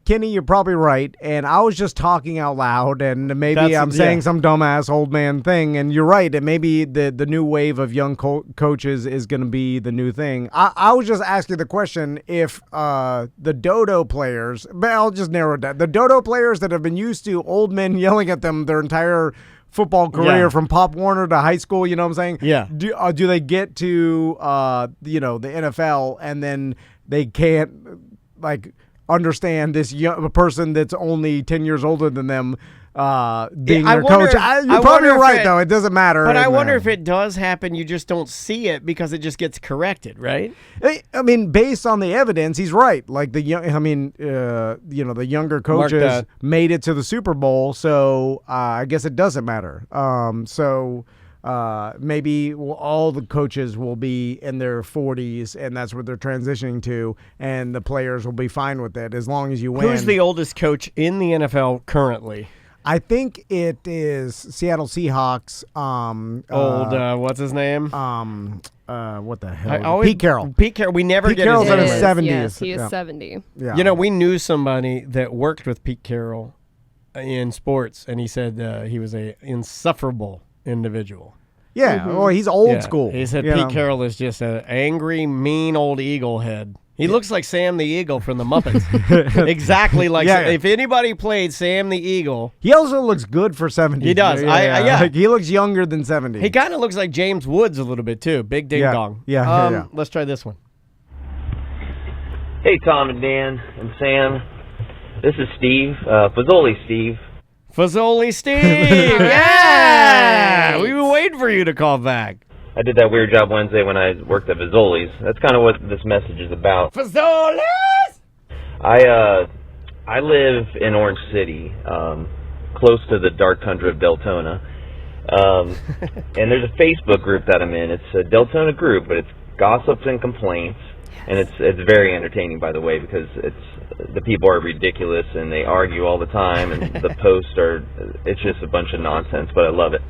Kenny, you're probably right, and I was just talking out loud, and maybe I'm saying some dumbass old man thing, and you're right, and maybe the new wave of young coaches is going to be the new thing. I was just asking the question if the dodo players, but I'll just narrow it down, the dodo players that have been used to old men yelling at them their entire football career from Pop Warner to high school, you know what I'm saying? Yeah. Do they get to, the NFL, and then they can't, understand this young person that's only 10 years older than them being their coach. You're probably right, though. It doesn't matter. But I wonder if it does happen, you just don't see it because it just gets corrected, right? I mean, based on the evidence, he's right. The younger coaches made it to the Super Bowl, so I guess it doesn't matter. Maybe all the coaches will be in their 40s, and that's what they're transitioning to, and the players will be fine with it as long as you win. Who's the oldest coach in the NFL currently? I think it is Seattle Seahawks. What's his name? What the hell? Pete Carroll. Pete Carroll. We never Pete get Carroll's his in name. his 70s. Yes, he is 70. Yeah. You know, we knew somebody that worked with Pete Carroll in sports, and he said he was a insufferable individual. Yeah, well, he's old school. He said Pete Carroll is just an angry, mean old eagle head. He looks like Sam the Eagle from the Muppets. Exactly like if anybody played Sam the Eagle. He also looks good for 70. He does. Yeah. Like, he looks younger than 70. He kind of looks like James Woods a little bit, too. Big ding dong. Yeah. Let's try this one. Hey, Tom and Dan and Sam. This is Steve. Fazoli Steve. Fazoli Steve! Yeah! We were waiting for you to call back. I did that weird job Wednesday when I worked at Fazoli's. That's kind of what this message is about. Fazoli's! I live in Orange City, close to the dark tundra of Deltona. And there's a Facebook group that I'm in. It's a Deltona group, but it's gossips and complaints. And it's very entertaining, by the way, because the people are ridiculous and they argue all the time, and the posts it's just a bunch of nonsense, but I love it.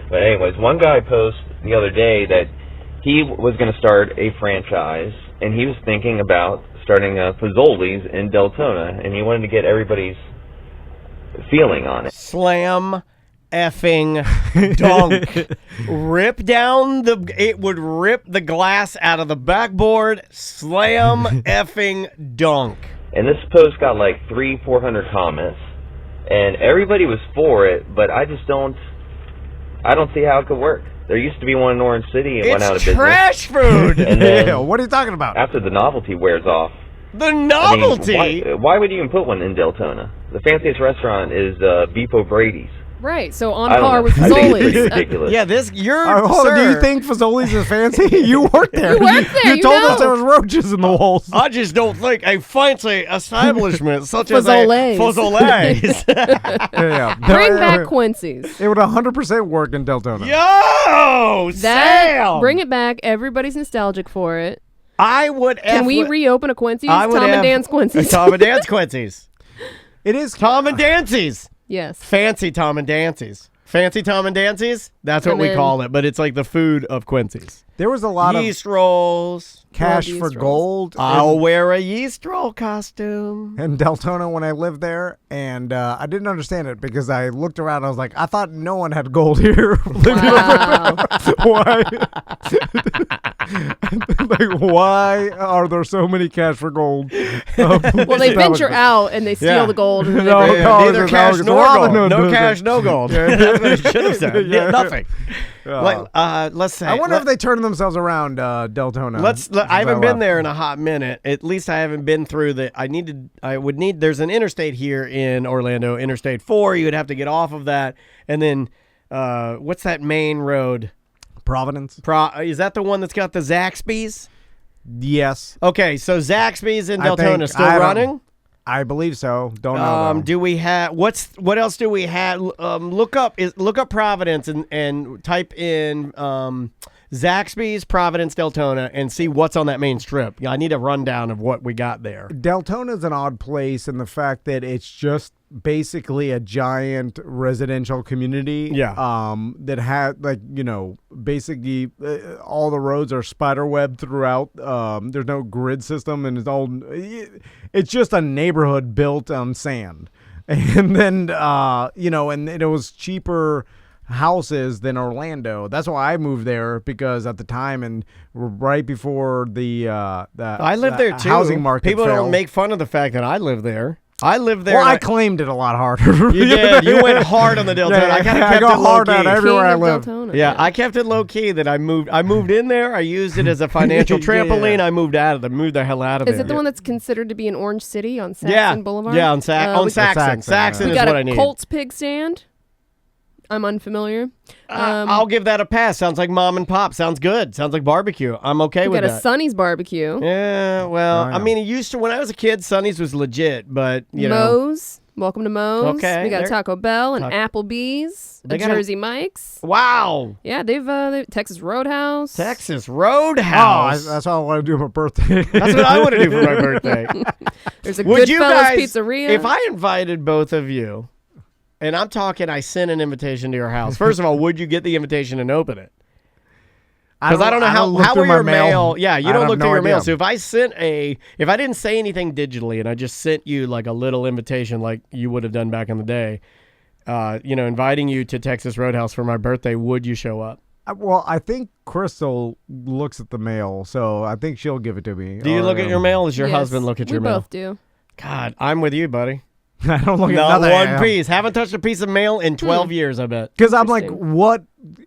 But anyways, one guy posted the other day that he was going to start a franchise, and he was thinking about starting a Fazoli's in Deltona, and he wanted to get everybody's feeling on it. Slam effing dunk. It would rip the glass out of the backboard. Slam effing dunk. And this post got like 300-400 comments, and everybody was for it, but I don't see how it could work. There used to be one in Orange City and went out of business. It's trash food. And then what are you talking about? After the novelty wears off. The novelty? I mean, why would you even put one in Deltona? The fanciest restaurant is Beef O'Brady's. Right, so on par with I think it's Fazoli's. pretty ridiculous. Yeah, do you think Fazoli's is fancy? You worked there. You told us there was roaches in the walls. I just don't think a fancy establishment such Fazoli's. as a Fazoli's. Bring back Quincy's. It would 100% work in Deltona. Yo, Sam! Bring it back. Everybody's nostalgic for it. I would. Can we reopen a Quincy's? Tom and Dan's Quincy's. Tom and Dan's Quincy's. It is Tom and Dancy's. Yes. Fancy Tom and Dancy's. Fancy Tom and Dancy's? That's what we call it, but it's like the food of Quincy's. There was a lot yeast rolls. Cash for gold. I'll wear a yeast roll costume. In Deltona when I lived there, and I didn't understand it because I looked around. I was like, I thought no one had gold here. Wow. Why? Like, why are there so many cash for gold? Well, they venture out and they steal the gold. And neither cash nor gold. No cash, no gold. That's what it should have said. Nothing. Let's say. I wonder if they turn themselves around, Deltona. I haven't been there in a hot minute. At least I haven't been through there's an interstate here in Orlando, Interstate 4. You would have to get off of that. And then, what's that main road? Providence. Is that the one that's got the Zaxby's? Yes. Okay, so Zaxby's in Deltona still running? I believe so. Don't know. Though. Do we have what else do we have? Look up Providence and type in Zaxby's Providence Deltona and see what's on that main strip. I need a rundown of what we got there. Deltona's an odd place in the fact that it's just basically a giant residential community. Yeah. That had basically all the roads are spiderweb throughout. There's no grid system, and it's just a neighborhood built on sand. And then and it was cheaper houses than Orlando. That's why I moved there, because at the time and right before the I lived there too. Housing market People fell. Don't make fun of the fact that I lived there. I lived there. Well, I claimed it a lot harder. You did. You went hard on the Deltona. Yeah, I kind of kept go it hard low-key. on everywhere I lived. Yeah, I kept it low key. That I moved in there. I used it as a financial trampoline. I moved the hell out of there. Is it the one that's considered to be in Orange City on Saxon Boulevard? Yeah, on Saxon. Saxon is what I need. We got a Colts pig stand. I'm unfamiliar. I'll give that a pass. Sounds like mom and pop. Sounds good. Sounds like barbecue. I'm okay with that. We got a Sonny's barbecue. Yeah, well, I mean, it used to, when I was a kid, Sonny's was legit, but, Moe's. Welcome to Moe's. Okay. We got Taco Bell and Applebee's. Jersey Mike's. Wow. Yeah, they've Texas Roadhouse. Texas Roadhouse. Oh, that's all I want to do for my birthday. That's what I want to do for my birthday. There's a Goodfellas Pizzeria. If I invited both of you And I'm talking, I sent an invitation to your house. First of all, would you get the invitation and open it? Because I don't know how were your mail. Yeah, you don't look through your mail. So if I didn't say anything digitally and I just sent you like a little invitation like you would have done back in the day, inviting you to Texas Roadhouse for my birthday, would you show up? Well, I think Crystal looks at the mail, so I think she'll give it to me. Do you look at your mail? Or does your husband look at your mail? We both do. God, I'm with you, buddy. I don't look at not nothing. one piece. Haven't touched a piece of mail in 12 years, I bet. Because I'm like,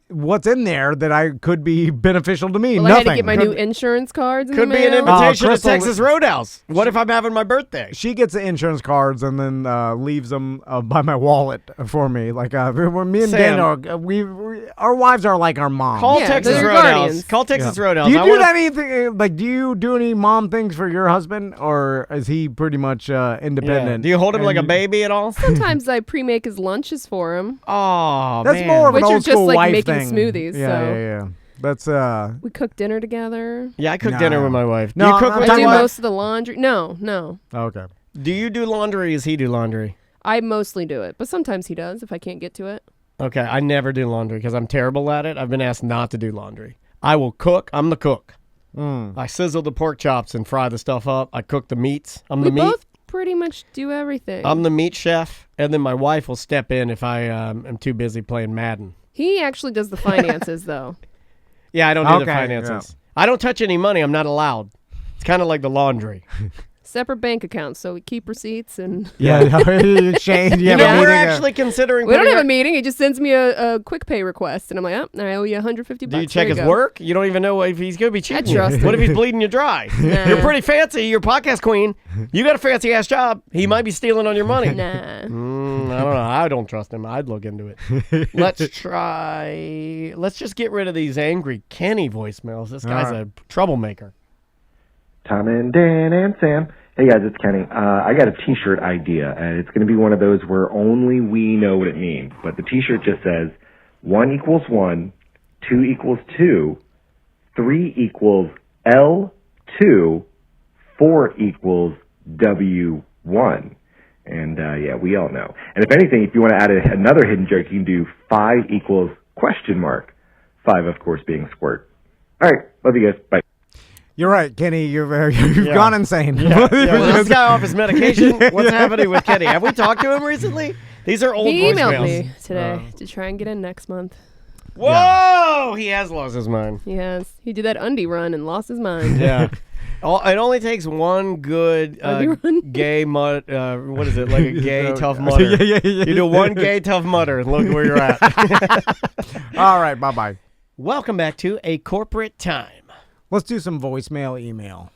what's in there that I could be beneficial to me? Well, Nothing. I had to get my new insurance cards in Could the be mail. an invitation to Texas Roadhouse. What if I'm having my birthday? She gets the insurance cards and then leaves them by my wallet for me. Like when me and Sam, Dan our wives are like our mom. Call Texas Roadhouse. Call Texas Roadhouse. Do you do anything? Like, do you do any mom things for your husband, or is he pretty much independent? Yeah. Do you hold him like a baby at all? Sometimes I pre-make his lunches for him. Oh, that's more of an old school wife making thing. Smoothies. Yeah. That's we cook dinner together. Yeah, I cook dinner with my wife. No, do you cook with I do your wife? most of the laundry. No. Okay. Do you do laundry? Or does he do laundry? I mostly do it, but sometimes he does if I can't get to it. Okay, I never do laundry because I'm terrible at it. I've been asked not to do laundry. I will cook. I'm the cook. I sizzle the pork chops and fry the stuff up. I cook the meats. We both pretty much do everything. I'm the meat chef, and then my wife will step in if I am too busy playing Madden. He actually does the finances, though. Yeah, I don't do the finances. Yeah. I don't touch any money. I'm not allowed. It's kind of like the laundry. Separate bank accounts, so we keep receipts and exchange. We're actually considering. We don't have a meeting. He just sends me a quick pay request, and I'm like, I owe you $150. Do you check his work? You don't even know if he's going to be cheating. I trust him. What if he's bleeding you dry? Nah. You're pretty fancy. You're a podcast queen. You got a fancy ass job. He might be stealing on your money. Nah. I don't know. I don't trust him. I'd look into it. Let's just get rid of these angry Kenny voicemails. This guy's a troublemaker. Tom and Dan and Sam. Hey guys, it's Kenny. I got a t-shirt idea, and it's going to be one of those where only we know what it means. But the t-shirt just says 1 equals 1, 2 equals 2, 3 equals L2, 4 equals W1. And we all know. And if anything, if you want to add another hidden joke, you can do 5 equals question mark. 5, of course, being squirt. All right, love you guys. Bye. You're right, Kenny. You've gone insane. Yeah. Was this guy off his medication? What's happening with Kenny? Have we talked to him recently? These are old voicemails. He emailed me today to try and get in next month. Whoa! Yeah. He has lost his mind. He has. He did that undie run and lost his mind. Yeah. It only takes one good gay mud. What is it? Like a gay tough mutter. Yeah. You do one gay tough mutter and look where you're at. All right. Bye-bye. Welcome back to A Corporate Time. Let's do some voicemail email.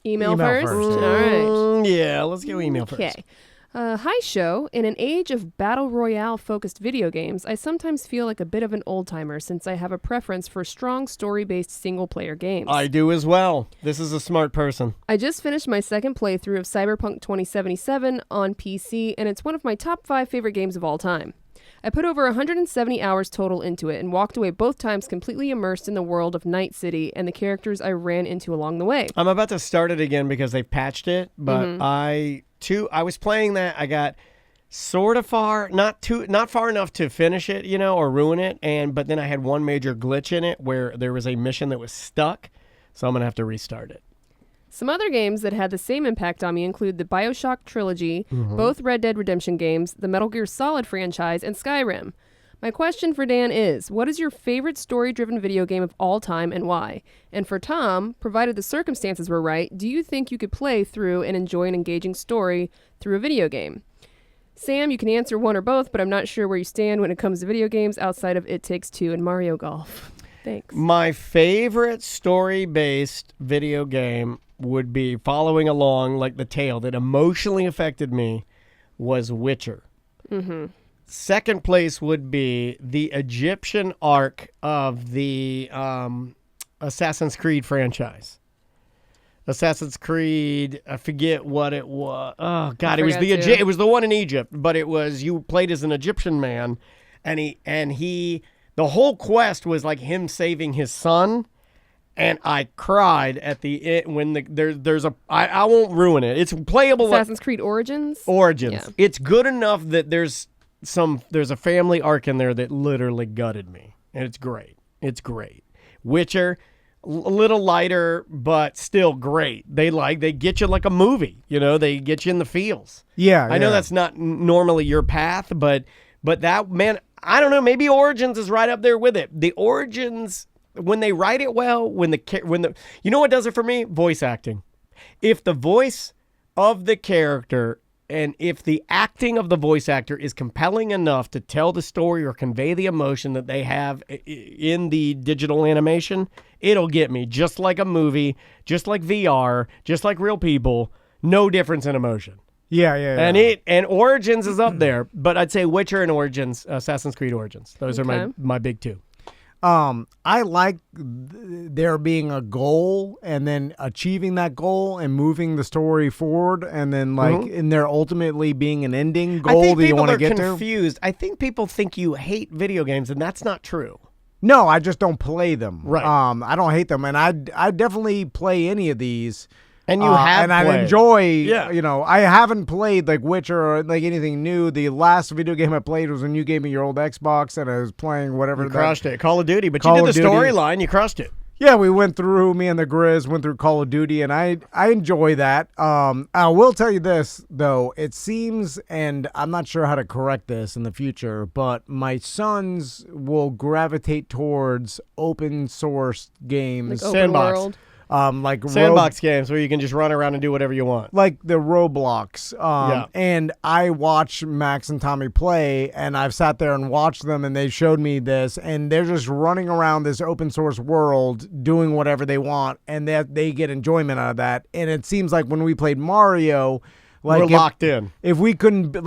Email first? All right. Yeah, let's go email first. Okay. Hi, show. In an age of battle royale-focused video games, I sometimes feel like a bit of an old-timer since I have a preference for strong story-based single-player games. I do as well. This is a smart person. I just finished my second playthrough of Cyberpunk 2077 on PC, and it's one of my top 5 favorite games of all time. I put over 170 hours total into it and walked away both times completely immersed in the world of Night City and the characters I ran into along the way. I'm about to start it again because they've patched it, but I was playing that. I got sort of far, not far enough to finish it, or ruin it, but then I had one major glitch in it where there was a mission that was stuck, so I'm going to have to restart it. Some other games that had the same impact on me include the BioShock trilogy, both Red Dead Redemption games, the Metal Gear Solid franchise, and Skyrim. My question for Dan is, what is your favorite story-driven video game of all time and why? And for Tom, provided the circumstances were right, do you think you could play through and enjoy an engaging story through a video game? Sam, you can answer one or both, but I'm not sure where you stand when it comes to video games outside of It Takes Two and Mario Golf. Thanks. My favorite story-based video game would be following along like the tale that emotionally affected me was Witcher. Second place would be the Egyptian arc of the Assassin's Creed franchise. Assassin's Creed, I forget what it was. Oh God, it was the one in Egypt, but it was you played as an Egyptian man, and he the whole quest was like him saving his son. And I cried at the end when there's a I won't ruin it. It's playable. Assassin's Creed Origins. Yeah. It's good enough that there's there's a family arc in there that literally gutted me, and it's great. It's great. Witcher, a little lighter, but still great. They get you like a movie, they get you in the feels. Yeah. I know that's not normally your path, but that, man, I don't know, maybe Origins is right up there with it. The Origins, when they write it well, you know what does it for me? Voice acting. If the voice of the character and if the acting of the voice actor is compelling enough to tell the story or convey the emotion that they have in the digital animation, it'll get me. Just like a movie, just like VR, just like real people, no difference in emotion. Yeah. And Origins is up there, but I'd say Witcher and Origins, Assassin's Creed Origins. Those are my big two. I like there being a goal and then achieving that goal and moving the story forward, and then in there ultimately being an ending goal that you want to get to. I think people are confused. I think people think you hate video games, and that's not true. No, I just don't play them. Right. I don't hate them, and I definitely play any of these. And you have and played. I enjoy, I haven't played like Witcher or like anything new. The last video game I played was when you gave me your old Xbox and I was playing whatever. You crushed it. Call of Duty, but you did the storyline. You crushed it. Yeah, me and the Grizz went through Call of Duty, and I enjoy that. I will tell you this, though. It seems, and I'm not sure how to correct this in the future, but my sons will gravitate towards open source games. Like open world. Like sandbox games where you can just run around and do whatever you want, like the Roblox. And I watch Max and Tommy play, and I've sat there and watched them, and they showed me this, and they're just running around this open source world doing whatever they want, and they get enjoyment out of that. And it seems like when we played Mario, like we're locked in. If we couldn't,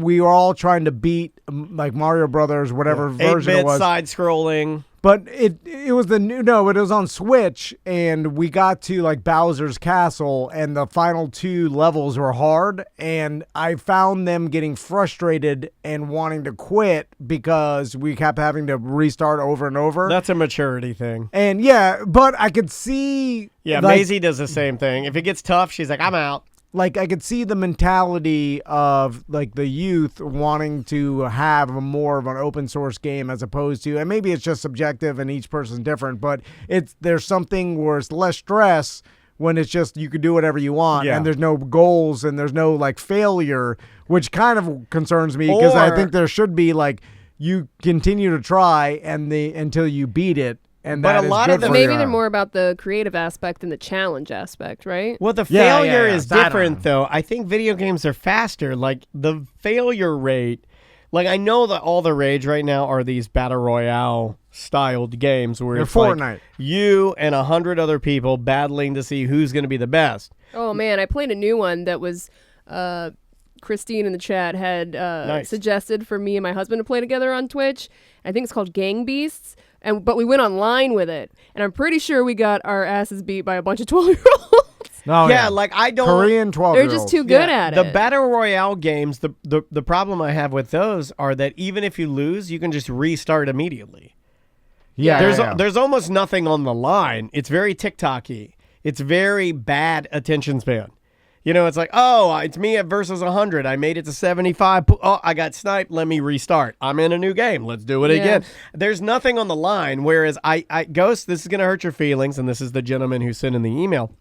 we were all trying to beat like Mario Brothers, whatever version it was, side scrolling. But it was it was on Switch, and we got to like Bowser's Castle, and the final 2 levels were hard, and I found them getting frustrated and wanting to quit because we kept having to restart over and over. That's a maturity thing. And but I could see... Yeah, Maisie does the same thing. If it gets tough, she's like, I'm out. Like, I could see the mentality of, like, the youth wanting to have more of an open source game as opposed to, and maybe it's just subjective and each person's different, but there's something where it's less stress when it's just you could do whatever you want, and there's no goals and there's no, like, failure, which kind of concerns me because I think there should be, like, you continue to try until you beat it. But a lot of them, maybe they're more about the creative aspect than the challenge aspect, right? Well, the failure is different, though. I think video games are faster. Like, the failure rate, like, I know that all the rage right now are these battle royale styled games where it's Fortnite. Like you and 100 other people battling to see who's going to be the best. Oh, man, I played a new one that was... Christine in the chat had suggested for me and my husband to play together on Twitch. I think it's called Gang Beasts. But we went online with it, and I'm pretty sure we got our asses beat by a bunch of 12-year-olds. Oh, yeah, like I don't... Korean 12-year-olds. They're just too good at it. The Battle Royale games, the problem I have with those are that even if you lose, you can just restart immediately. Yeah. There's almost nothing on the line. It's very TikTok-y. It's very bad attention span. It's like, it's me versus 100. I made it to 75. Oh, I got sniped. Let me restart. I'm in a new game. Let's do it again. There's nothing on the line. Whereas Ghost, this is going to hurt your feelings, and this is the gentleman who sent in the email.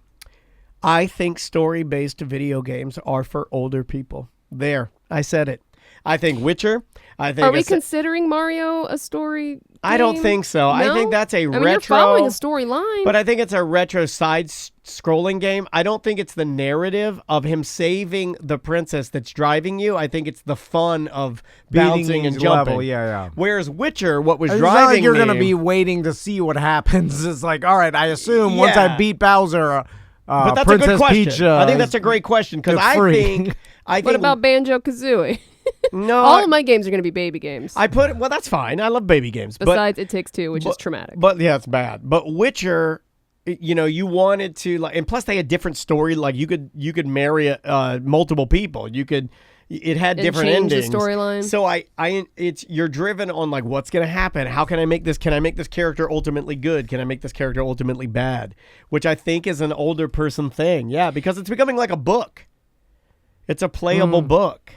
I think story-based video games are for older people. There, I said it. I think Witcher. Are we considering Mario a story game? I don't think so. No? I think that's a retro. You're following a storyline. But I think it's a retro side-scrolling game. I don't think it's the narrative of him saving the princess that's driving you. I think it's the fun of bouncing and jumping. Level. Yeah. Whereas Witcher, what was it's driving not like you're me... going to be waiting to see what happens. It's like, all right, I assume once I beat Bowser... but that's Princess a good question. Peach, I think that's a great question because I think... What about Banjo-Kazooie? No, all of my games are going to be baby games. Well, that's fine. I love baby games. Besides It Takes Two, which is traumatic. But yeah, it's bad. But Witcher, you wanted to and plus they had different story. Like you could marry multiple people. It had different endings. The storyline. So you're driven on like what's going to happen. How can I make this? Can I make this character ultimately good? Can I make this character ultimately bad? Which I think is an older person thing. Yeah, because it's becoming like a book. It's a playable book.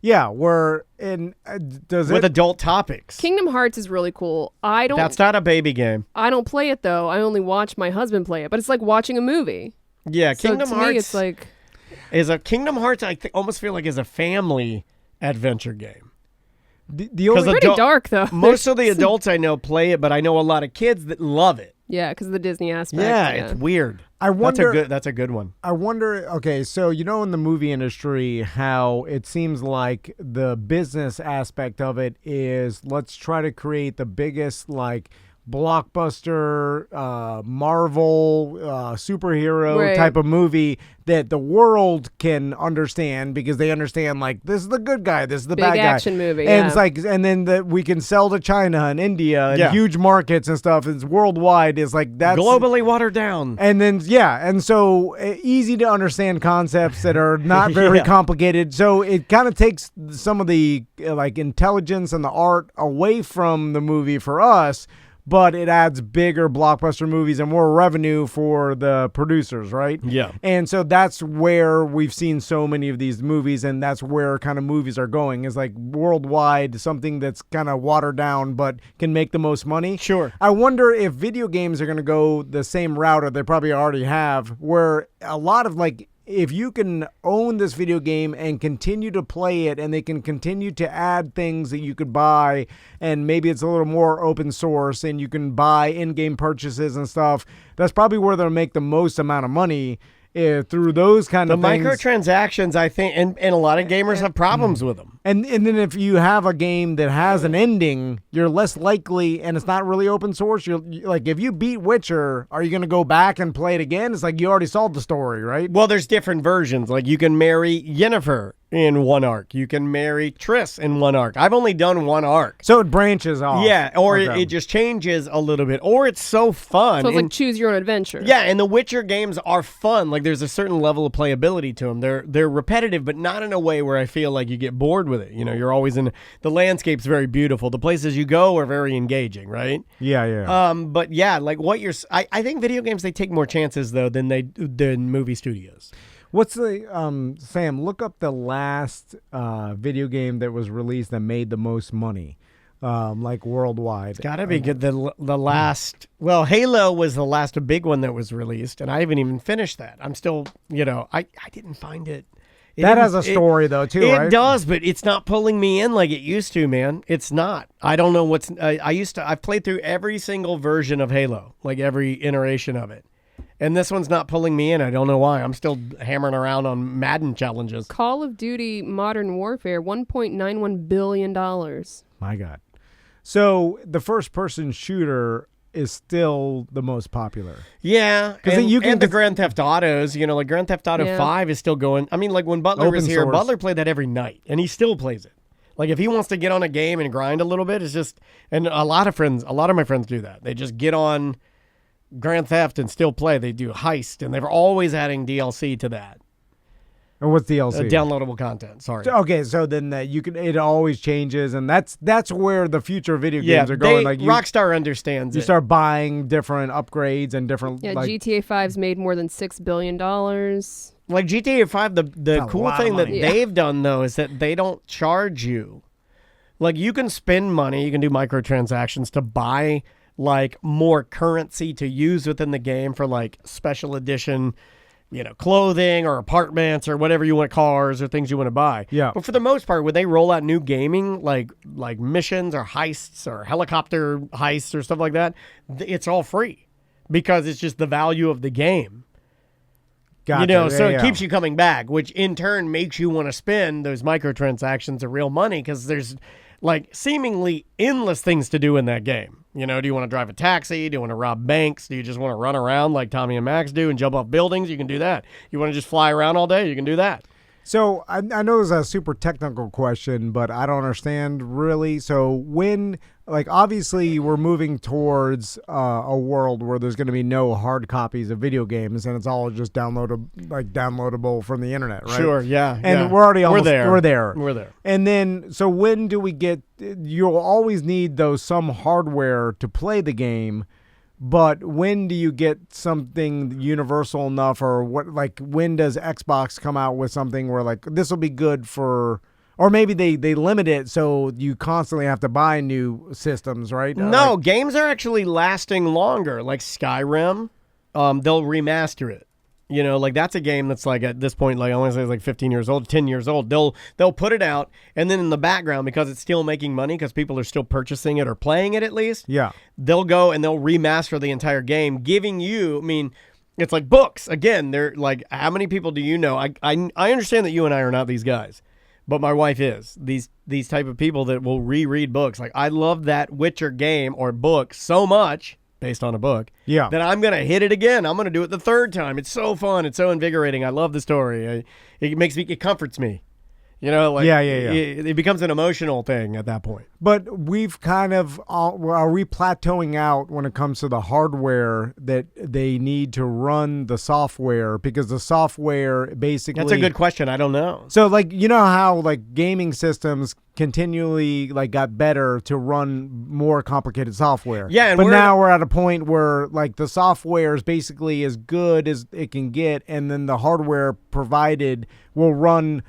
Yeah, we're in. With adult topics. Kingdom Hearts is really cool. That's not a baby game. I don't play it though. I only watch my husband play it. But it's like watching a movie. Yeah, so Kingdom Hearts. Me, it's like Kingdom Hearts. I almost feel like is a family adventure game. It's pretty dark though. Most of the adults I know play it, but I know a lot of kids that love it. Yeah, because of the Disney aspect. Yeah, it's weird. I wonder. That's a good one. I wonder. Okay, so in the movie industry, how it seems like the business aspect of it is let's try to create the biggest blockbuster Marvel superhero type of movie that the world can understand because they understand this is the good guy, this is the bad guy. Big action movie, and it's and then we can sell to China and India and huge markets and stuff. It's worldwide. It's that's globally watered down. And then and so easy to understand concepts that are not very complicated. So it kind of takes some of the intelligence and the art away from the movie for us. But it adds bigger blockbuster movies and more revenue for the producers, right? Yeah. And so that's where we've seen so many of these movies, and that's where kind of movies are going, is worldwide, something that's kind of watered down but can make the most money. Sure. I wonder if video games are going to go the same route, or they probably already have, where a lot of if you can own this video game and continue to play it, and they can continue to add things that you could buy, and maybe it's a little more open source and you can buy in-game purchases and stuff, that's probably where they'll make the most amount of money through those kind of things. The microtransactions, I think, and a lot of gamers have problems with them. And then if you have a game that has an ending, you're less likely, and it's not really open source. You're if you beat Witcher, are you going to go back and play it again? It's you already solved the story, right? Well, there's different versions. You can marry Yennefer in one arc. You can marry Triss in one arc. I've only done one arc. So it branches off. Yeah, or it just changes a little bit. Or it's so fun. So it's choose your own adventure. Yeah, and the Witcher games are fun. There's a certain level of playability to them. They're repetitive, but not in a way where I feel like you get bored with it. You're always in the landscape's very beautiful. The places you go are very engaging, right? Yeah. But yeah, I think video games, they take more chances though than movie studios. What's the Sam? Look up the last video game that was released that made the most money, worldwide. It's gotta be good. The last, Halo was the last big one that was released, and I haven't even finished that. I'm still, I didn't find it. That has a story though too, right? It does, but it's not pulling me in like it used to, man. It's not. I don't know what's. I've played through every single version of Halo, every iteration of it. And this one's not pulling me in. I don't know why. I'm still hammering around on Madden challenges. Call of Duty Modern Warfare, $1.91 billion. My God. So the first-person shooter is still the most popular. Yeah. And the Grand Theft Autos, Grand Theft Auto 5 is still going. I mean, when Butler was here, Butler played that every night, and he still plays it. If he wants to get on a game and grind a little bit, it's just, and a lot of my friends do that. They just get on Grand Theft and still play. They do heist, and they're always adding DLC to that. And what's DLC? Downloadable content. Sorry. Okay, so then it always changes, and that's where the future video games are going. Rockstar understands. You start buying different upgrades and different. Yeah, GTA 5's made more than $6 billion. GTA 5, the cool thing that they've done though is that they don't charge you. You can spend money, you can do microtransactions to buy more currency to use within the game for special edition, clothing or apartments or whatever you want, cars or things you want to buy. Yeah. But for the most part, when they roll out new gaming, like missions or heists or helicopter heists or stuff like that, it's all free because it's just the value of the game. Gotcha. So it keeps you coming back, which in turn makes you want to spend those microtransactions of real money because there's seemingly endless things to do in that game. Do you want to drive a taxi? Do you want to rob banks? Do you just want to run around like Tommy and Max do and jump off buildings? You can do that. You want to just fly around all day? You can do that. So I know this is a super technical question, but I don't understand really. So when, obviously we're moving towards a world where there's going to be no hard copies of video games and it's all just downloadable from the internet, right? Sure, yeah. And we're already almost, We're there. And then, so when do we get, you'll always need some hardware to play the game. But when do you get something universal enough, or what? When does Xbox come out with something where this will be good for Or maybe they limit it so you constantly have to buy new systems, right? No, games are actually lasting longer. Like Skyrim, they'll remaster it. You know, like that's a game that's like at this point, like I want to say it's like 15 years old, 10 years old. They'll put it out, and then in the background, because it's still making money, because people are still purchasing it or playing it at least. Yeah, they'll go and they'll remaster the entire game, giving you. I mean, it's like books again. They're like, how many people do you know? I understand that you and I are not these guys, but my wife is. These type of people that will reread books. Like I love that Witcher game or book so much. Based on a book, that I'm going to hit it again. I'm going to do it the third time. It's so fun. It's so invigorating. I love the story. It comforts me. You know, like it becomes an emotional thing at that point. But we've kind of, are we plateauing out when it comes to the hardware that they need to run the software? Because the software basically... That's a good question. I don't know. So, like, you know how, like, gaming systems continually, like, got better to run more complicated software. Yeah, but now we're at a point where, like, the software is basically as good as it can get, and then the hardware provided will run...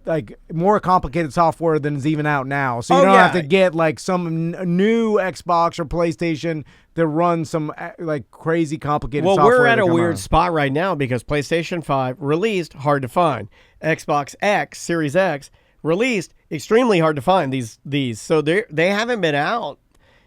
like more complicated software than is even out now. So you don't have to get like some new Xbox or PlayStation that runs some like crazy complicated software. Well, we're at a weird spot right now because PlayStation 5 released, hard to find. Xbox X, Series X, released, extremely hard to find these. So they haven't been out.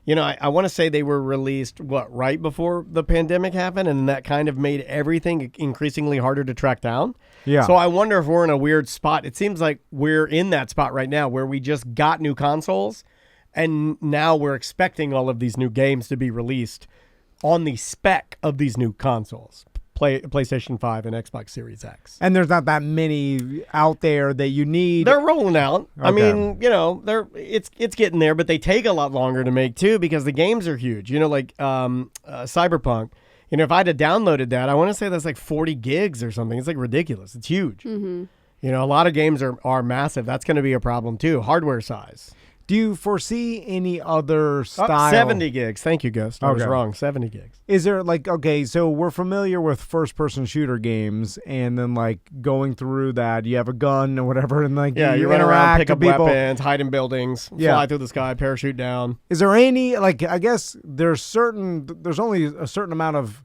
You know, I want to say they were released, right before the pandemic happened, and that kind of made everything increasingly harder to track down. Yeah. So I wonder if we're in a weird spot. It seems like we're in that spot right now where we just got new consoles, and now we're expecting all of these new games to be released on the spec of these new consoles. PlayStation 5 and Xbox Series X. And there's not that many out there that you need. They're rolling out. Okay. I mean, you know, it's getting there, but they take a lot longer to make too because the games are huge. You know, like Cyberpunk. You know, if I'd have downloaded that, I want to say that's like 40 gigs or something. It's like ridiculous. It's huge. Mm-hmm. You know, a lot of games are massive. That's going to be a problem too. Hardware size. Do you foresee any other style? 70 gigs. Thank you, Ghost. I was wrong. 70 gigs. Is there like, okay, so we're familiar with first-person shooter games, and then like going through that, you have a gun or whatever, and like you run around, pick up weapons, hide in buildings, fly through the sky, parachute down. Is there any, like, I guess there's only a certain amount of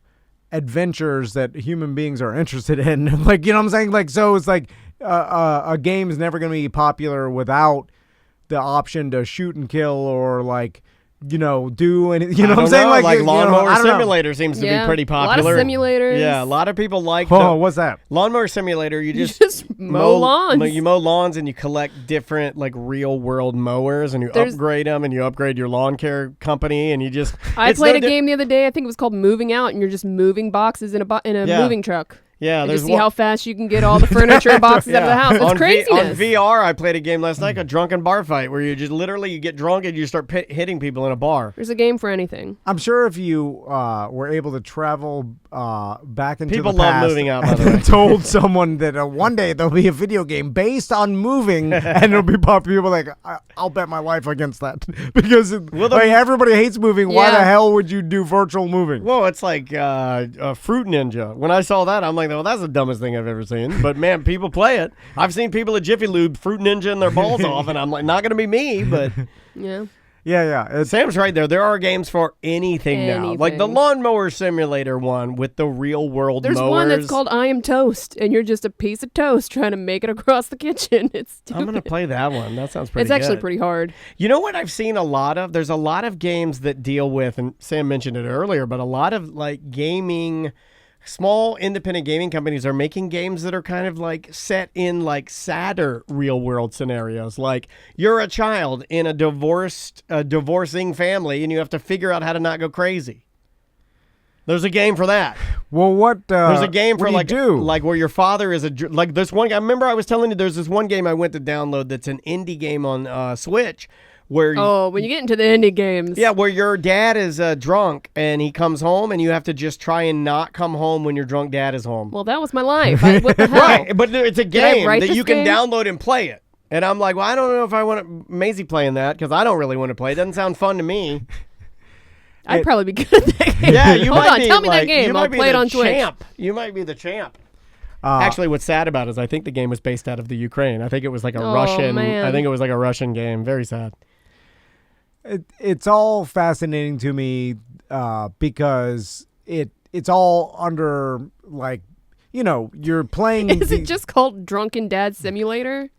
adventures that human beings are interested in. Like, you know what I'm saying? Like, so it's like a game is never going to be popular without the option to shoot and kill or like, you know, do any, you know what I'm saying? Like Lawnmower Simulator seems to be pretty popular. A lot of simulators. Yeah, a lot of people like what's that? Lawnmower Simulator. You just mow lawns. You mow lawns and you collect different like real world mowers and you upgrade them and you upgrade your lawn care company and you just... I played a game the other day, I think it was called Moving Out, and you're just moving boxes in a moving truck. Yeah, there's see how fast you can get all the furniture and boxes out of the house. It's craziness. On VR, I played a game last night, a drunken bar fight, where you just literally you get drunk and you start hitting people in a bar. There's a game for anything. I'm sure if you were able to travel back into people the past, love moving out. By the way, told someone that one day there'll be a video game based on moving, and it'll be popular. People like, I'll bet my life against that because everybody hates moving. Yeah. Why the hell would you do virtual moving? Well, it's like Fruit Ninja. When I saw that, I'm like, well, that's the dumbest thing I've ever seen. But man, people play it. I've seen people at Jiffy Lube Fruit Ninja their balls off, and I'm like, not going to be me, but yeah. Yeah. Sam's right there. There are games for anything now. Like the Lawnmower Simulator one with the real world mowers. There's one that's called I Am Toast, and you're just a piece of toast trying to make it across the kitchen. It's stupid. I'm going to play that one. That sounds pretty good. It's actually pretty hard. You know what I've seen a lot of? There's a lot of games that deal with, and Sam mentioned it earlier, but a lot of like gaming... Small independent gaming companies are making games that are kind of like set in like sadder real world scenarios. Like you're a child in a divorcing family and you have to figure out how to not go crazy. There's a game for that. Well, there's a game for like where your father is like this one guy. I remember I was telling you there's this one game I went to download that's an indie game on Switch. When you get into the indie games. Yeah, where your dad is drunk and he comes home and you have to just try and not come home when your drunk dad is home. Well, that was my life. What the hell? Right, but it's a game that you can download and play it. And I'm like, well, I don't know if I want Maisie playing that because I don't really want to play. It doesn't sound fun to me. I'd probably be good at that game. Yeah, you might be. Tell me that game. I'll play it on Twitch. You might be the champ. Actually, what's sad about it is I think the game was based out of the Ukraine. I think it was like a Russian. Man. I think it was like a Russian game. Very sad. It's all fascinating to me because it's all under like, you know, you're playing. Is it just called Drunken Dad Simulator?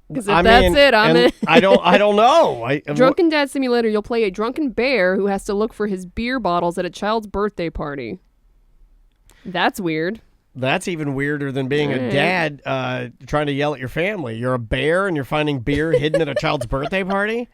Because if that's it, I'm in. I don't know. Drunken Dad Simulator, you'll play a drunken bear who has to look for his beer bottles at a child's birthday party. That's weird. That's even weirder than being a dad trying to yell at your family. You're a bear and you're finding beer hidden at a child's birthday party?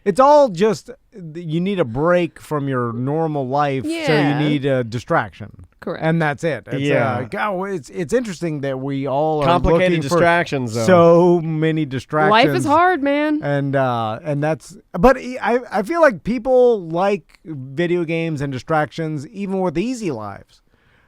It's all just, you need a break from your normal life, so you need a distraction. Correct. And that's it. It's, it's interesting that we all are complicated looking distractions, for though. so many distractions. Life is hard, man. And that's, but I feel like people like video games and distractions even with easy lives.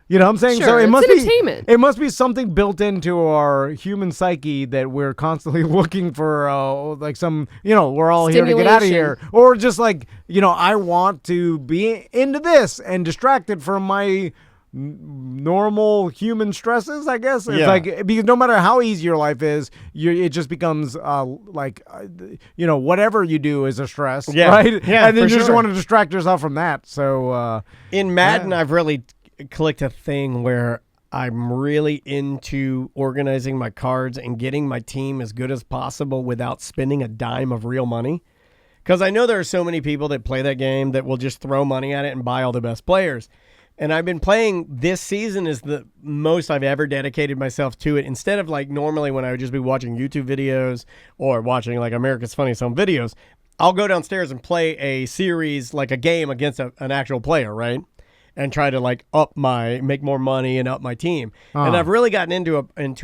You know what I'm saying? Sure, so it must entertainment. It must be something built into our human psyche that we're constantly looking for, like some, you know, we're all here to get out of here. Or just like, you know, I want to be into this and distracted from my normal human stresses, I guess. It's like, because no matter how easy your life is, it just becomes you know, whatever you do is a stress, right? Yeah, and then you just want to distract yourself from that. So in Madden, I've really clicked a thing where I'm really into organizing my cards and getting my team as good as possible without spending a dime of real money. Because I know there are so many people that play that game that will just throw money at it and buy all the best players. And I've been playing this season is the most I've ever dedicated myself to it. Instead of like normally when I would just be watching YouTube videos or watching like America's Funniest Home Videos, I'll go downstairs and play a series, like a game against an actual player, right? And try to like make more money and up my team. And I've really gotten into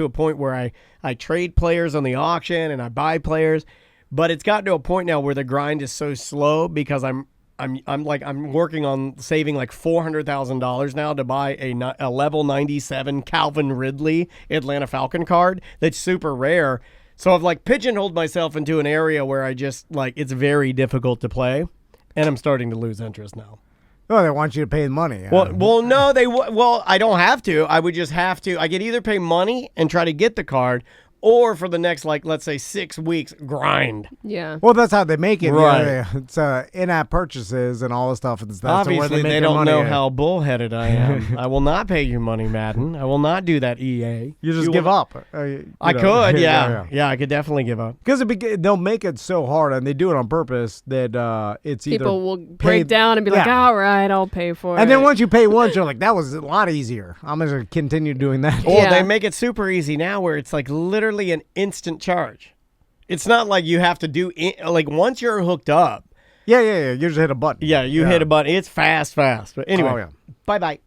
a point where I trade players on the auction and I buy players, but it's gotten to a point now where the grind is so slow because I'm working on saving like $400,000 now to buy a level 97 Calvin Ridley Atlanta Falcon card that's super rare. So I've like pigeonholed myself into an area where I just like it's very difficult to play, and I'm starting to lose interest now. Oh, they want you to pay money. Well, no, I don't have to. I would just have to. I could either pay money and try to get the card, or for the next, like, let's say 6 weeks, grind. Yeah. Well, that's how they make it. Right. Yeah. It's in-app purchases and all this stuff. That's obviously, they don't know how bullheaded I am. I will not pay you money, Madden. I will not do that, EA. You just give up. I could, yeah. Yeah, I could definitely give up. Because they'll make it so hard, and they do it on purpose, that it's either people will break down and be like, all right, I'll pay for it. And then once you pay once, you're like, that was a lot easier. I'm going to continue doing that. Or they make it super easy now where it's like literally an instant charge. It's not like you have to do like once you're hooked up. Yeah. You just hit a button. Yeah, you hit a button. It's fast. But anyway, bye-bye.